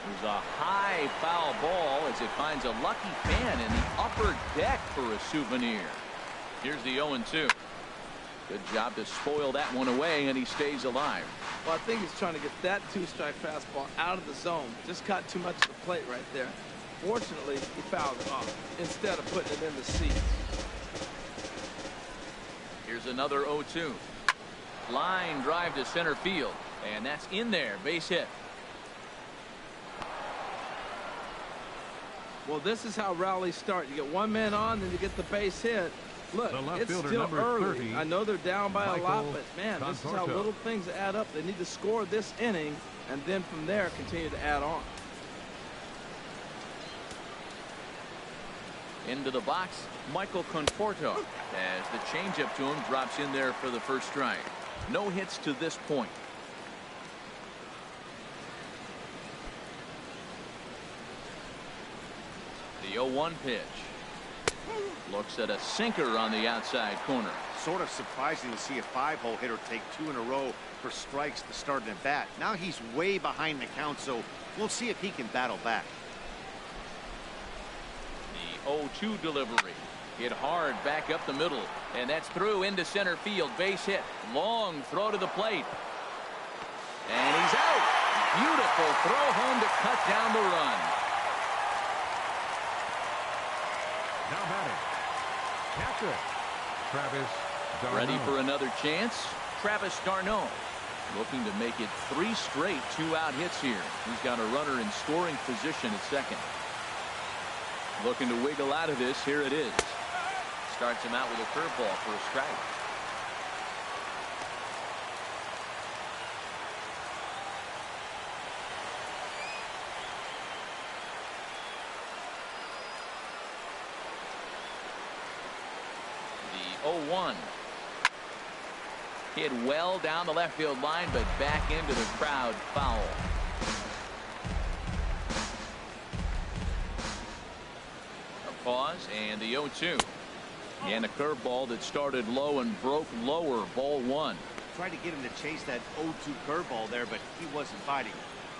There's a high foul ball as it finds a lucky fan in the upper deck for a souvenir. Here's the 0-2. Good job to spoil that one away, and he stays alive. Well, I think he's trying to get that 2-strike fastball out of the zone. Just caught too much of the plate right there. Fortunately, he fouled it off instead of putting it in the seats. Here's another 0-2. Line drive to center field, and that's in there. Base hit. Well, this is how rallies start. You get one man on, then you get the base hit. Look, it's still early. 30, I know they're down by a lot, but man, this is how Conforto. little things add up. They need to score this inning, and then from there continue to add on. Into the box, Michael Conforto, as the changeup to him drops in there for the first strike. No hits to this point. The 0-1 pitch. Looks at a sinker on the outside corner. Sort of surprising to see a 5-hole hitter take 2 in a row for strikes to start an at-bat. Now he's way behind the count, so we'll see if he can battle back. The 0-2 delivery. Hit hard back up the middle, and that's through into center field. Base hit. Long throw to the plate. And he's out. Beautiful throw home to cut down the run. Now batting, catcher, Travis d'Arnaud. Ready for another chance. Travis d'Arnaud looking to make it 3 straight 2-out hits here. He's got a runner in scoring position at second. Looking to wiggle out of this. Here it is. Starts him out with a curveball for a strike. The 0-1. Hit well down the left field line, but back into the crowd. Foul. A pause and the 0-2. And a curveball that started low and broke lower. Ball 1. Tried to get him to chase that 0-2 curveball there, but he wasn't fighting.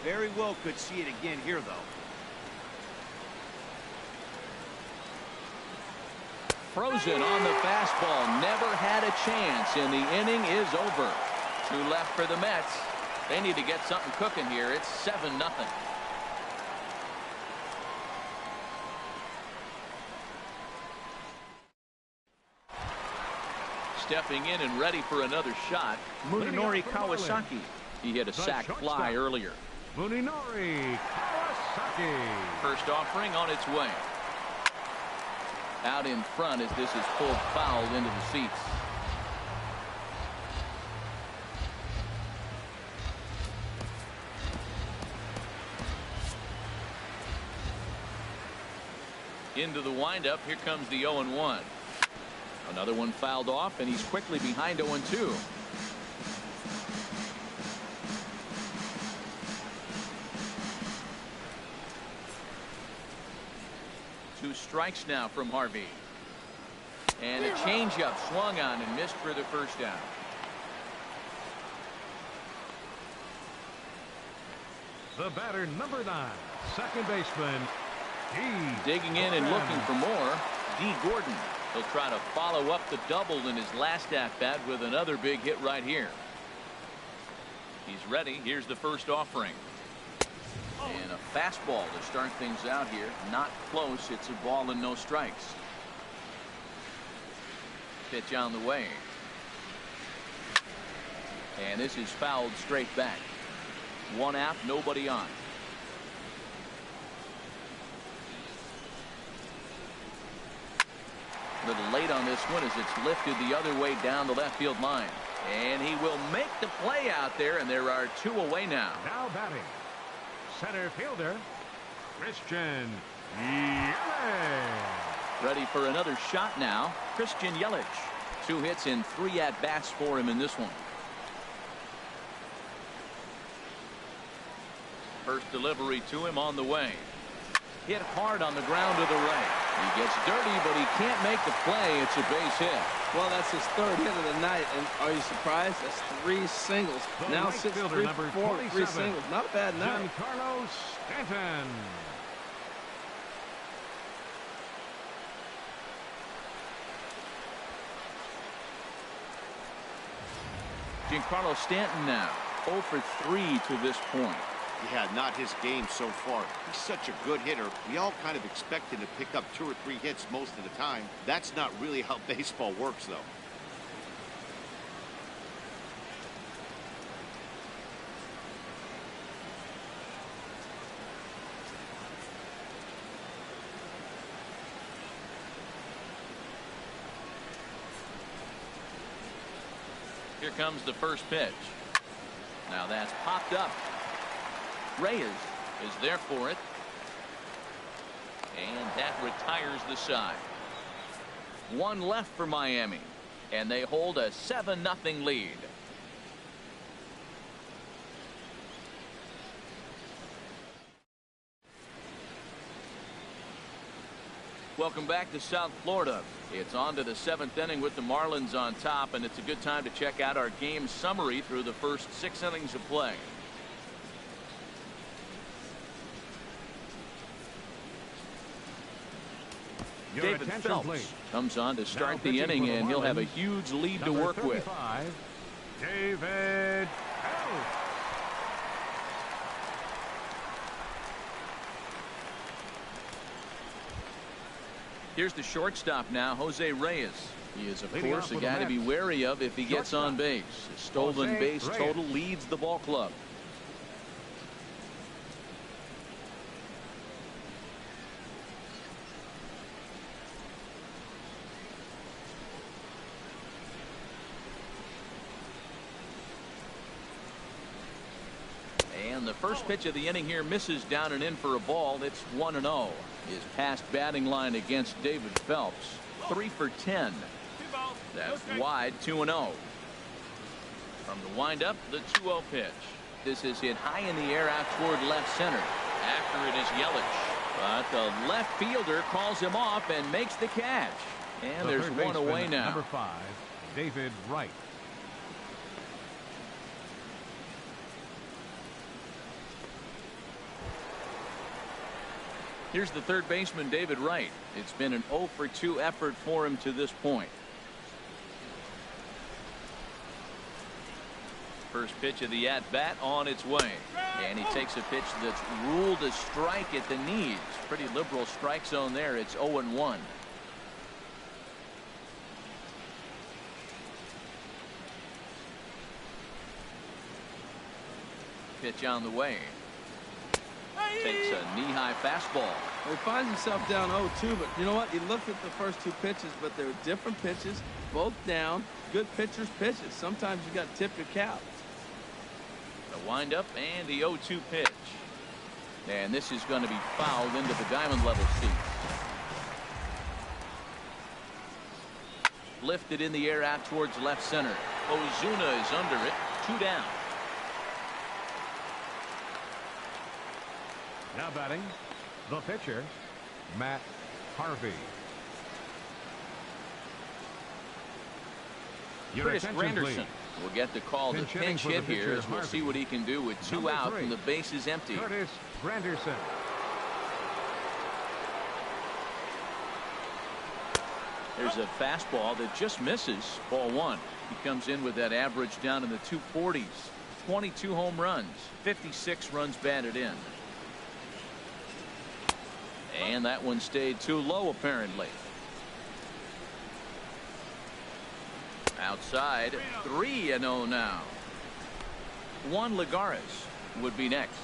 Very well could see it again here, though. Frozen on the fastball. Never had a chance, and the inning is over. 2 left for the Mets. They need to get something cooking here. It's 7-0. Stepping in and ready for another shot, Munenori Kawasaki. He hit a sac fly earlier. Munenori Kawasaki. First offering on its way. Out in front as this is pulled foul into the seats. Into the windup. Here comes the 0-1. Another one fouled off, and he's quickly behind 0-2. Two strikes now from Harvey. And a changeup swung on and missed for the first down. The batter, number 9, second baseman, D. Digging in and looking for more, D. Gordon. He'll try to follow up the double in his last at-bat with another big hit right here. He's ready. Here's the first offering. And a fastball to start things out here. Not close. It's a ball and no strikes. Pitch on the way. And this is fouled straight back. 1 out, nobody on. A little late on this one as it's lifted the other way down the left field line. And he will make the play out there, and there are 2 away now. Now batting, center fielder, Christian Yelich. Ready for another shot now. Christian Yelich. 2 hits and 3 at-bats for him in this one. First delivery to him on the way. Hit hard on the ground to the right. He gets dirty, but he can't make the play. It's a base hit. Well, that's his 3rd hit of the night, and are you surprised? That's 3 singles. The Now right 6, fielder, 3, number 4, 3 27, singles. Not a bad night. Giancarlo Stanton. Giancarlo Stanton now 0 for 3 to this point. Yeah, not his game so far. He's such a good hitter. We all kind of expect him to pick up 2 or 3 hits most of the time. That's not really how baseball works, though. Here comes the first pitch. Now that's popped up. Reyes is there for it. And that retires the side. 1 left for Miami. And they hold a 7-0 lead. Welcome back to South Florida. It's on to the 7th inning with the Marlins on top, and it's a good time to check out our game summary through the first 6 innings of play. David Phelps comes on to start the inning, and he'll have a huge lead to work with. David Phelps. Here's the shortstop now, Jose Reyes. He is, of course, a guy to be wary of if he gets on base. His stolen base total leads the ball club. And the first pitch of the inning here misses down and in for a ball. It's 1-0. His past batting line against David Phelps, 3 for 10. That's wide, 2-0. From the windup, the 2-0 pitch. This is hit high in the air out toward left center. After it is Yelich. But the left fielder calls him off and makes the catch. And there's one away now. Number 5, David Wright. Here's the third baseman, David Wright. It's been an 0 for 2 effort for him to this point. First pitch of the at-bat on its way. And he takes a pitch that's ruled a strike at the knees. Pretty liberal strike zone there. It's 0-1. Pitch on the way. Takes a knee-high fastball. He finds himself down 0-2, but you know what? He looked at the first 2 pitches, but they were different pitches, both down. Good pitchers' pitches. Sometimes you got to tip your cap. The windup and the 0-2 pitch. And this is going to be fouled into the diamond level seat. Lifted in the air out towards left center. Ozuna is under it. 2 down. Now batting, the pitcher, Matt Harvey. Curtis Granderson will get the call. The pinch hit here as we'll see what he can do with 2 out and the base is empty. Curtis Granderson. There's a fastball that just misses. Ball 1. He comes in with that average down in the 240s. 22 home runs, 56 runs batted in. And that one stayed too low, apparently. Outside, 3-0 now. Juan Lagares would be next.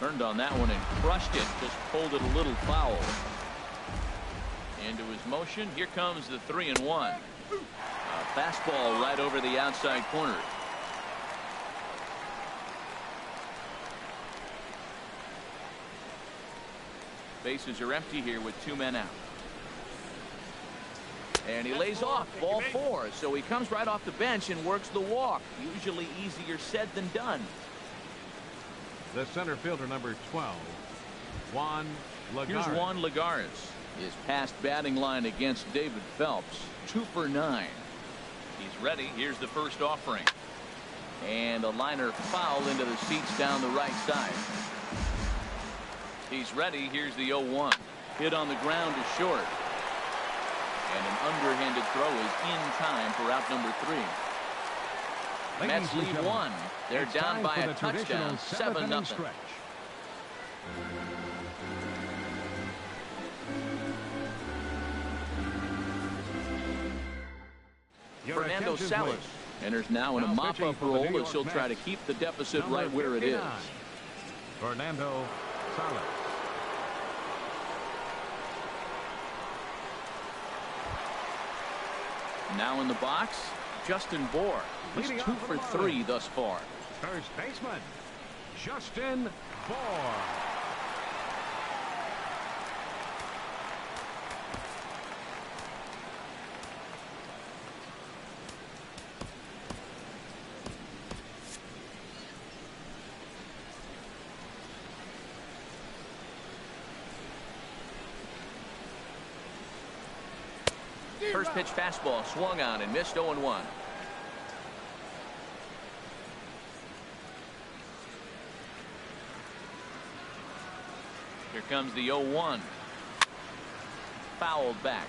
Turned on that one and crushed it. Just pulled it a little foul. Into his motion. Here comes the 3-1. A Fastball right over the outside corner. Bases are empty here with 2 men out. And he lays off ball 4, so he comes right off the bench and works the walk. Usually easier said than done. The center fielder, number 12, Juan Lagares. Here's Juan Lagares. His past batting line against David Phelps, 2 for 9. He's ready. Here's the first offering. And a liner foul into the seats down the right side. He's ready. Here's the 0-1. Hit on the ground to short. And an underhanded throw is in time for out number 3. Mets lead 1. They're down by a touchdown, 7-0. Fernando Salas enters now in a mop-up role as he'll try to keep the deficit right where it is. Fernando Salas. Now in the box, Justin Bohr. He's 2 for 3 thus far. First baseman, Justin Bohr. First pitch fastball swung on and missed. 0-1. Here comes the 0-1. Fouled back.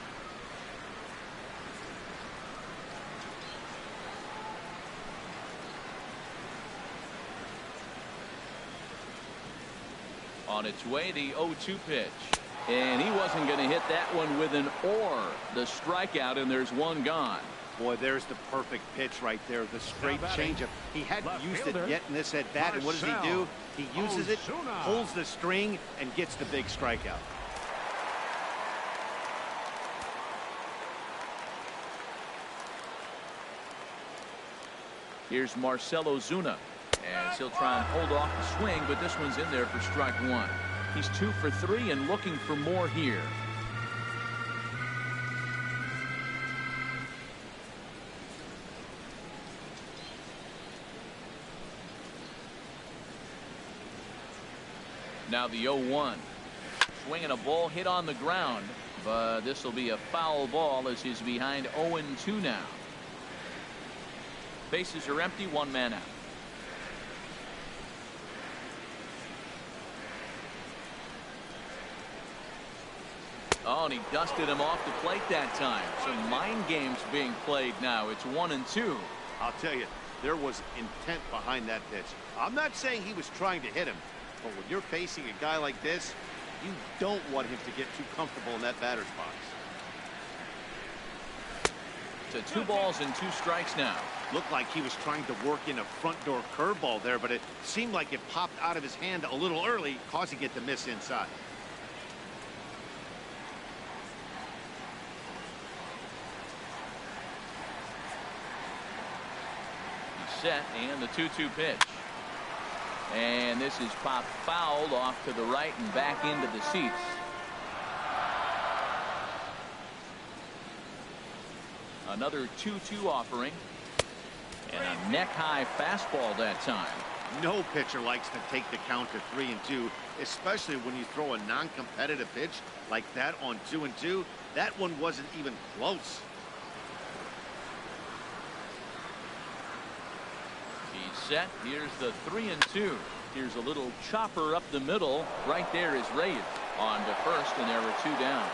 On its way, the 0-2 pitch. And he wasn't going to hit that one with an or. The strikeout, and there's one gone. Boy, there's the perfect pitch right there. The straight changeup. He hadn't used it yet in this at bat. And what does he do? He uses it, pulls the string, and gets the big strikeout. Here's Marcell Ozuna. As he'll try and hold off the swing, but this one's in there for strike 1. He's 2 for 3 and looking for more here. Now the 0-1. Swinging a ball hit on the ground, but this will be a foul ball as he's behind 0-2 now. Bases are empty, 1 man out. Oh, and he dusted him off the plate that time. Some mind games being played now. It's 1-2. I'll tell you, there was intent behind that pitch. I'm not saying he was trying to hit him, but when you're facing a guy like this, you don't want him to get too comfortable in that batter's box. So 2 balls and 2 strikes now. Looked like he was trying to work in a front door curveball there, but it seemed like it popped out of his hand a little early, causing it to miss inside. Set and the 2-2 pitch. And this is popped fouled off to the right and back into the seats. Another 2-2 offering. And a neck-high fastball that time. No pitcher likes to take the count to 3-2, especially when you throw a non-competitive pitch like that on 2-2. That one wasn't even close. He's set. Here's the 3-2. Here's a little chopper up the middle. Right there is Reyes on to first, and there were 2 down.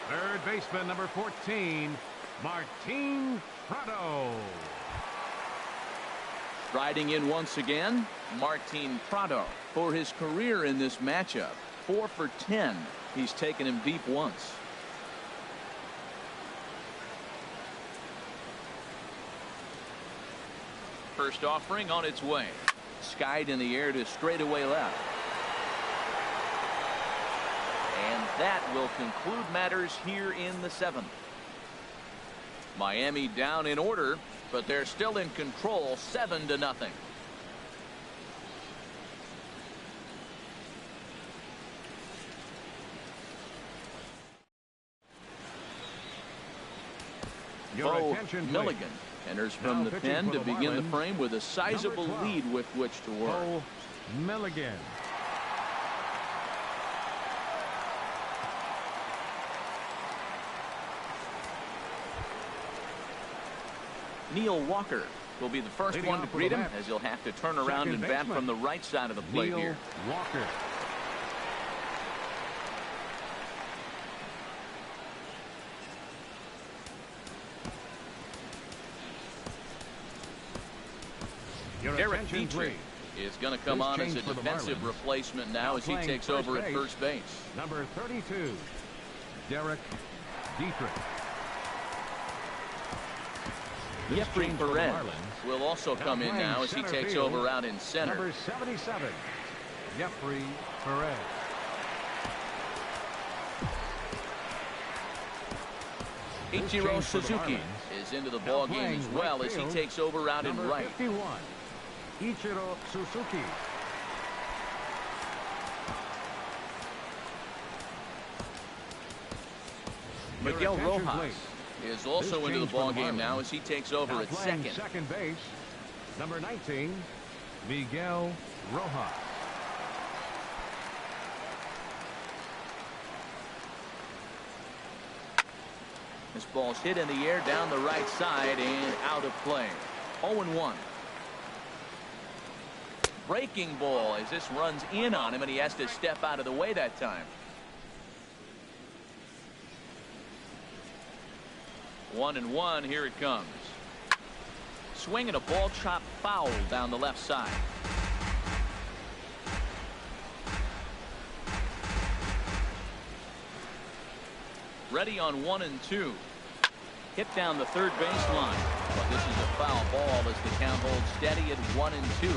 Third baseman, number 14, Martin Prado. Riding in once again, Martin Prado. For his career in this matchup, 4 for 10. He's taken him deep once. First offering on its way. Skied in the air to straightaway left. And that will conclude matters here in the 7th. Miami down in order, but they're still in control, 7-0. Bo Milligan enters from the pen to begin the frame with a sizable lead with which to work. Bo Milligan. Neil Walker will be the first one to greet him, as he'll have to turn around and bat from the right side of the plate here. Walker. Derek Petrie is going to come on as a defensive replacement now as he takes over at first base. Number 32, Derek Petrie. Jeffrey Perez will also come in now as he takes over out in center. Number 77, Jeffrey Perez. Ichiro Suzuki is into the ball game as well as he takes over out in right. 51, Ichiro Suzuki. Miguel Rojas is also into the ball game now as he takes over at second. Second base, number 19, Miguel Rojas. This ball's hit in the air down the right side and out of play. 0-1. Breaking ball as this runs in on him and he has to step out of the way that time. 1-1. Here it comes. Swinging a ball chopped foul down the left side. Ready on 1-2. Hit down the third baseline. But this is a foul ball as the count holds steady at 1-2.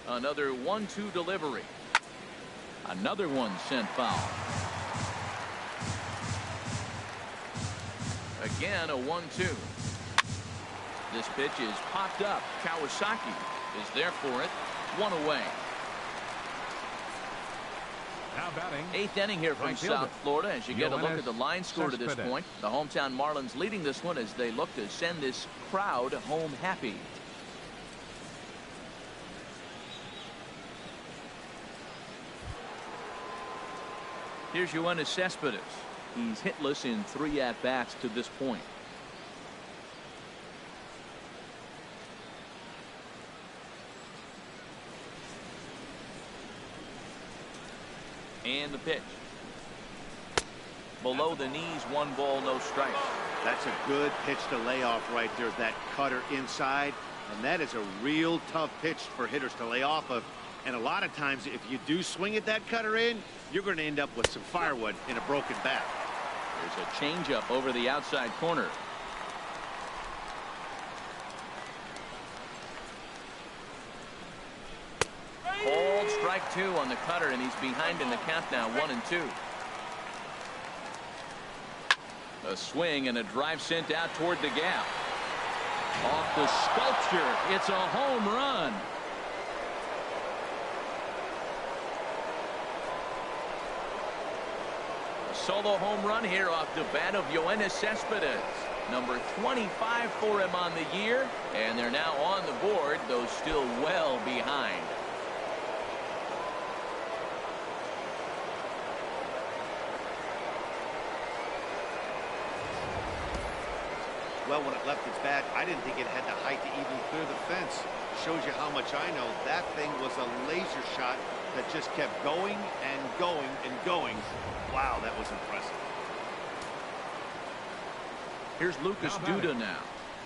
Another 1-2 delivery. Another one sent foul. Again, a 1-2. This pitch is popped up. Kawasaki is there for it. One away. Now batting. Eighth inning here from South Florida as you get a look at the line score to this point. The hometown Marlins leading this one as they look to send this crowd home happy. Here's Yoenis Cespedes. He's hitless in 3 at-bats to this point. And the pitch. Below the knees, 1 ball, no strike. That's a good pitch to lay off right there. That cutter inside. And that is a real tough pitch for hitters to lay off of. And a lot of times, if you do swing at that cutter in, you're going to end up with some firewood in a broken bat. There's a changeup over the outside corner. Called strike 2 on the cutter, and he's behind in the count now, 1-2. A swing and a drive sent out toward the gap. Off the sculpture. It's a home run. Solo home run here off the bat of Yoenis Cespedes. Number 25 for him on the year, and they're now on the board, though still well behind. Well, when it left its bat, I didn't think it had the height to even clear the fence. Shows you how much I know. That thing was a laser shot that just kept going and going and going. Wow, that was impressive. Here's Lucas Duda now.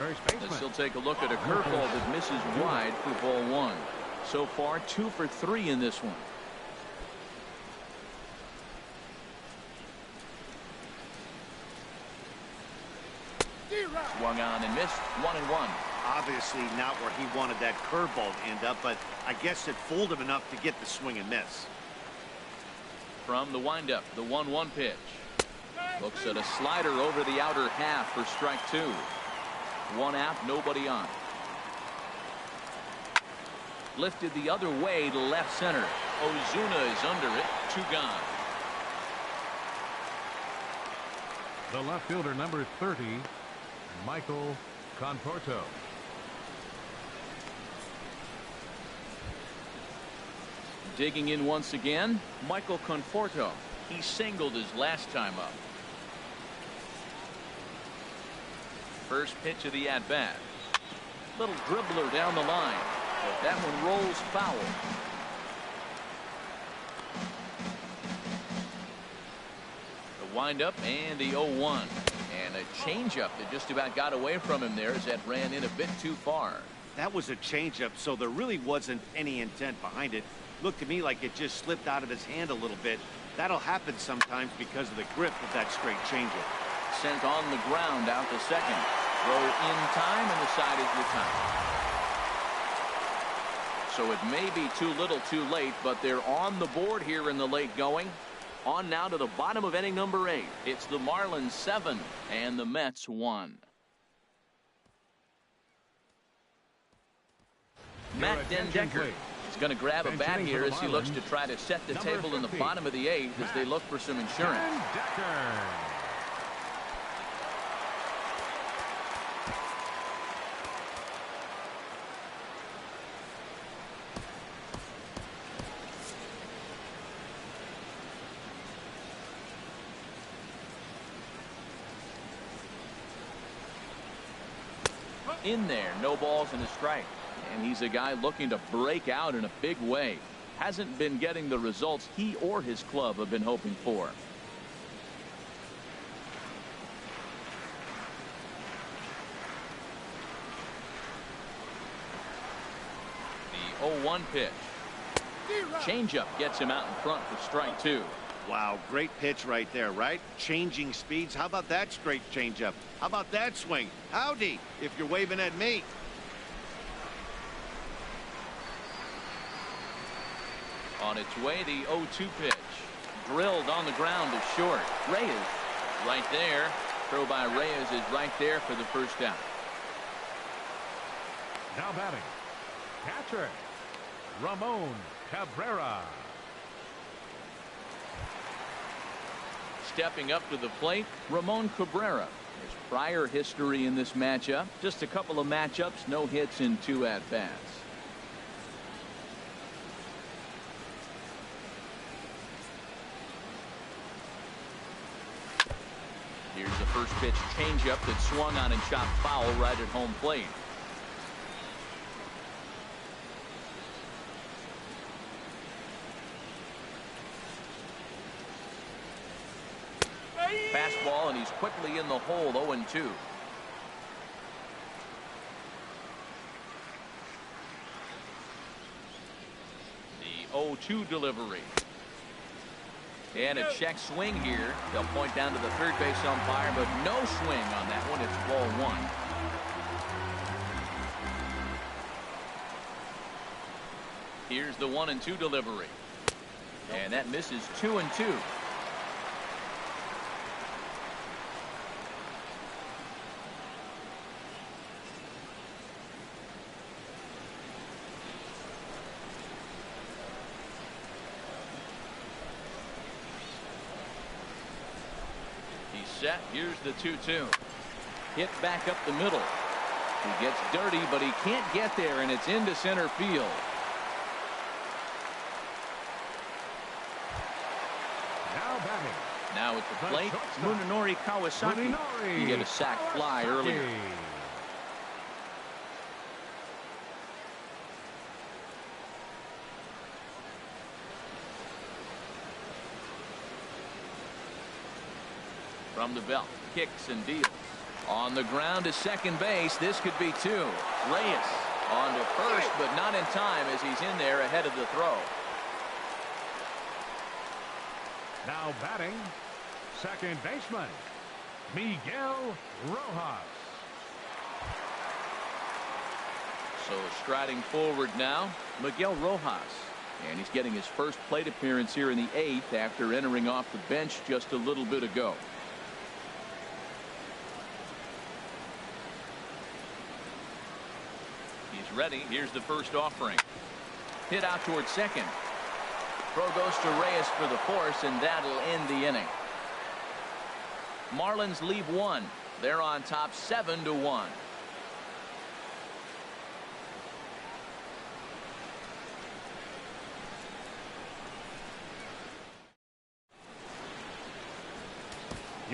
As he'll take a look at a curveball that misses wide for ball 1. So far, 2 for 3 in this one. Swung on and missed. 1-1. Obviously not where he wanted that curveball to end up, but I guess it fooled him enough to get the swing and miss. From the windup, the 1-1 pitch. Looks at a slider over the outer half for strike two. One out, nobody on. Lifted the other way to left center. Ozuna is under it. Two gone. The left fielder, number 30, Michael Conforto. Digging in once again, Michael Conforto. He singled his last time up. First pitch of the at-bat. Little dribbler down the line, but that one rolls foul. The windup and the 0-1. And a changeup that just about got away from him there as that ran in a bit too far. That was a changeup, so there really wasn't any intent behind it. Looked to me like it just slipped out of his hand a little bit. That'll happen sometimes because of the grip of that straight changeup. Sent on the ground out to second. Throw in time, and the side is retired. So it may be too little too late, but they're on the board here in the late going. On now to the bottom of inning number 8. It's the Marlins 7 and the Mets 1. Matt Dendecker is going to grab a bat here as he looks to try to set the table in the bottom of the 8th as they look for some insurance. In there, no balls and a strike. And he's a guy looking to break out in a big way. Hasn't been getting the results he or his club have been hoping for. The 0-1 pitch. Changeup gets him out in front for strike two. Wow, great pitch right there, right? Changing speeds. How about that straight changeup? How about that swing? Howdy, if you're waving at me. On its way, the 0-2 pitch. Drilled on the ground to short. Reyes right there. Throw by Reyes is right there for the first out. Now batting, catcher, Ramon Cabrera. Stepping up to the plate, Ramon Cabrera. There's prior history in this matchup. Just a couple of matchups, no hits in 2 at-bats. Here's the first pitch changeup that swung on and chopped foul right at home plate. Fastball, and he's quickly in the hole. 0-2. The 0-2 delivery. And a check swing here. They'll point down to the third base umpire, but no swing on that one. It's ball 1. Here's the 1-2 delivery. And that misses 2-2. Set. Here's the 2-2. Hit back up the middle. He gets dirty, but he can't get there, and it's into center field. Now batting. Now at the plate, Munenori Kawasaki. He hit a sac fly earlier. From the belt, kicks and deals. On the ground to second base. This could be 2. Reyes on to first, but not in time as he's in there ahead of the throw. Now batting, second baseman, Miguel Rojas. So striding forward now, Miguel Rojas. And he's getting his first plate appearance here in the 8th after entering off the bench just a little bit ago. ready. Here's the first offering. Hit out towards second. Throw goes to Reyes for the force, and that'll end the inning. Marlins leave one. They're on top 7-1.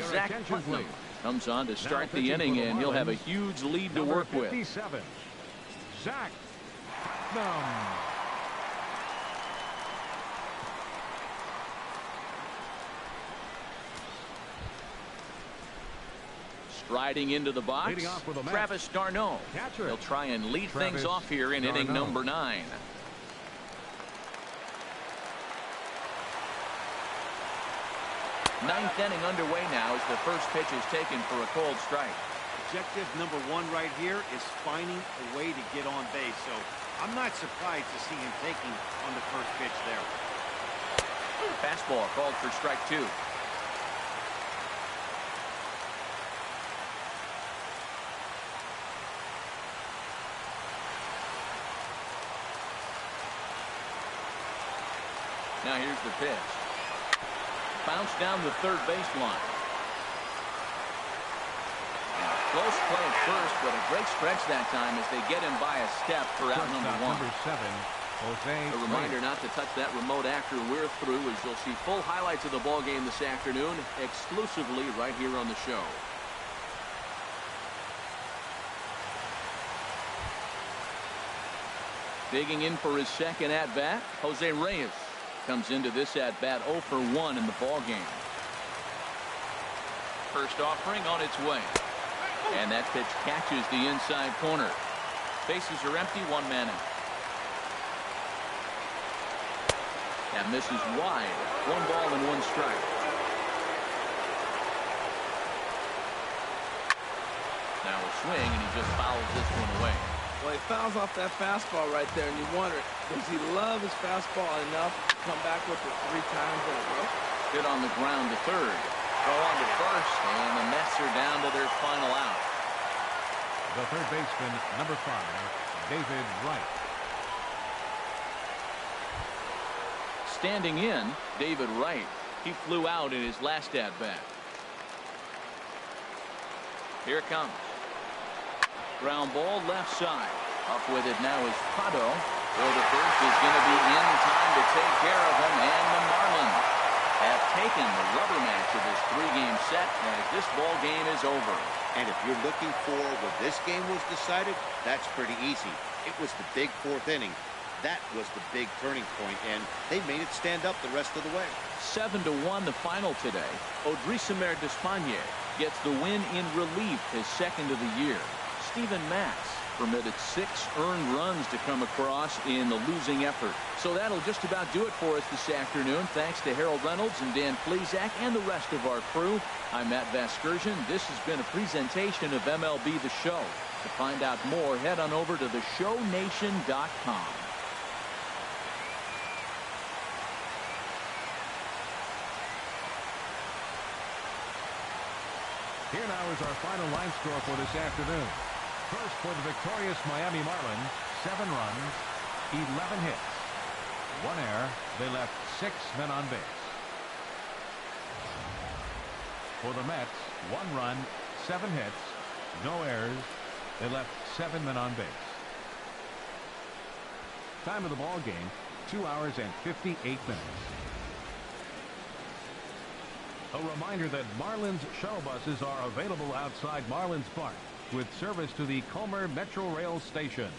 Zach Putnam comes on to start the inning, and he'll have a huge lead to work with. Zach Putnam. Striding into the box, Travis d'Arnaud. He'll try and lead things off here in inning number 9. Ninth inning underway now as the first pitch is taken for a cold strike. Objective number 1 right here is finding a way to get on base. So I'm not surprised to see him taking on the first pitch there. Fastball called for strike 2. Now here's the pitch. Bounce down the third baseline. And a close play at first, but a great stretch that time as they get him by a step for out number 1. Number 7, Jose. A reminder not to touch that remote after we're through, as you'll see full highlights of the ball game this afternoon exclusively right here on the show. Digging in for his second at-bat, Jose Reyes comes into this at-bat 0 for 1 in the ball game. First offering on its way. And that pitch catches the inside corner. Bases are empty, 1 man out. And this is wide. 1 ball and 1 strike. Now a swing, and he just fouls this one away. Well, he fouls off that fastball right there, and you wonder, does he love his fastball enough to come back with it 3 times in a row? Hit on the ground to third. Throw on to first, and the Mets are down to their final out. The third baseman, number 5, David Wright. Standing in, David Wright. He flew out in his last at-bat. Here it comes. Ground ball left side. Up with it now is Prado. For the first is going to be in time to take care of him, and the Marlins have taken the rubber match of this 3-game set as this ball game is over. And if you're looking for where this game was decided, that's pretty easy. It was the big 4th inning. That was the big turning point, and they made it stand up the rest of the way. 7-1 the final today. Odrisamer Despaigne gets the win in relief, his 2nd of the year. Steven Matz permitted 6 earned runs to come across in the losing effort. So that'll just about do it for us this afternoon. Thanks to Harold Reynolds and Dan Plesac and the rest of our crew. I'm Matt Vasgersian. This has been a presentation of MLB The Show. To find out more, head on over to theshownation.com. Here now is our final line score for this afternoon. First for the victorious Miami Marlins, 7 runs, 11 hits, 1 error. They left 6 men on base. For the Mets, 1 run, 7 hits, no errors. They left 7 men on base. Time of the ball game, 2 hours and 58 minutes. A reminder that Marlins shuttle buses are available outside Marlins Park with service to the Comer Metro Rail Station.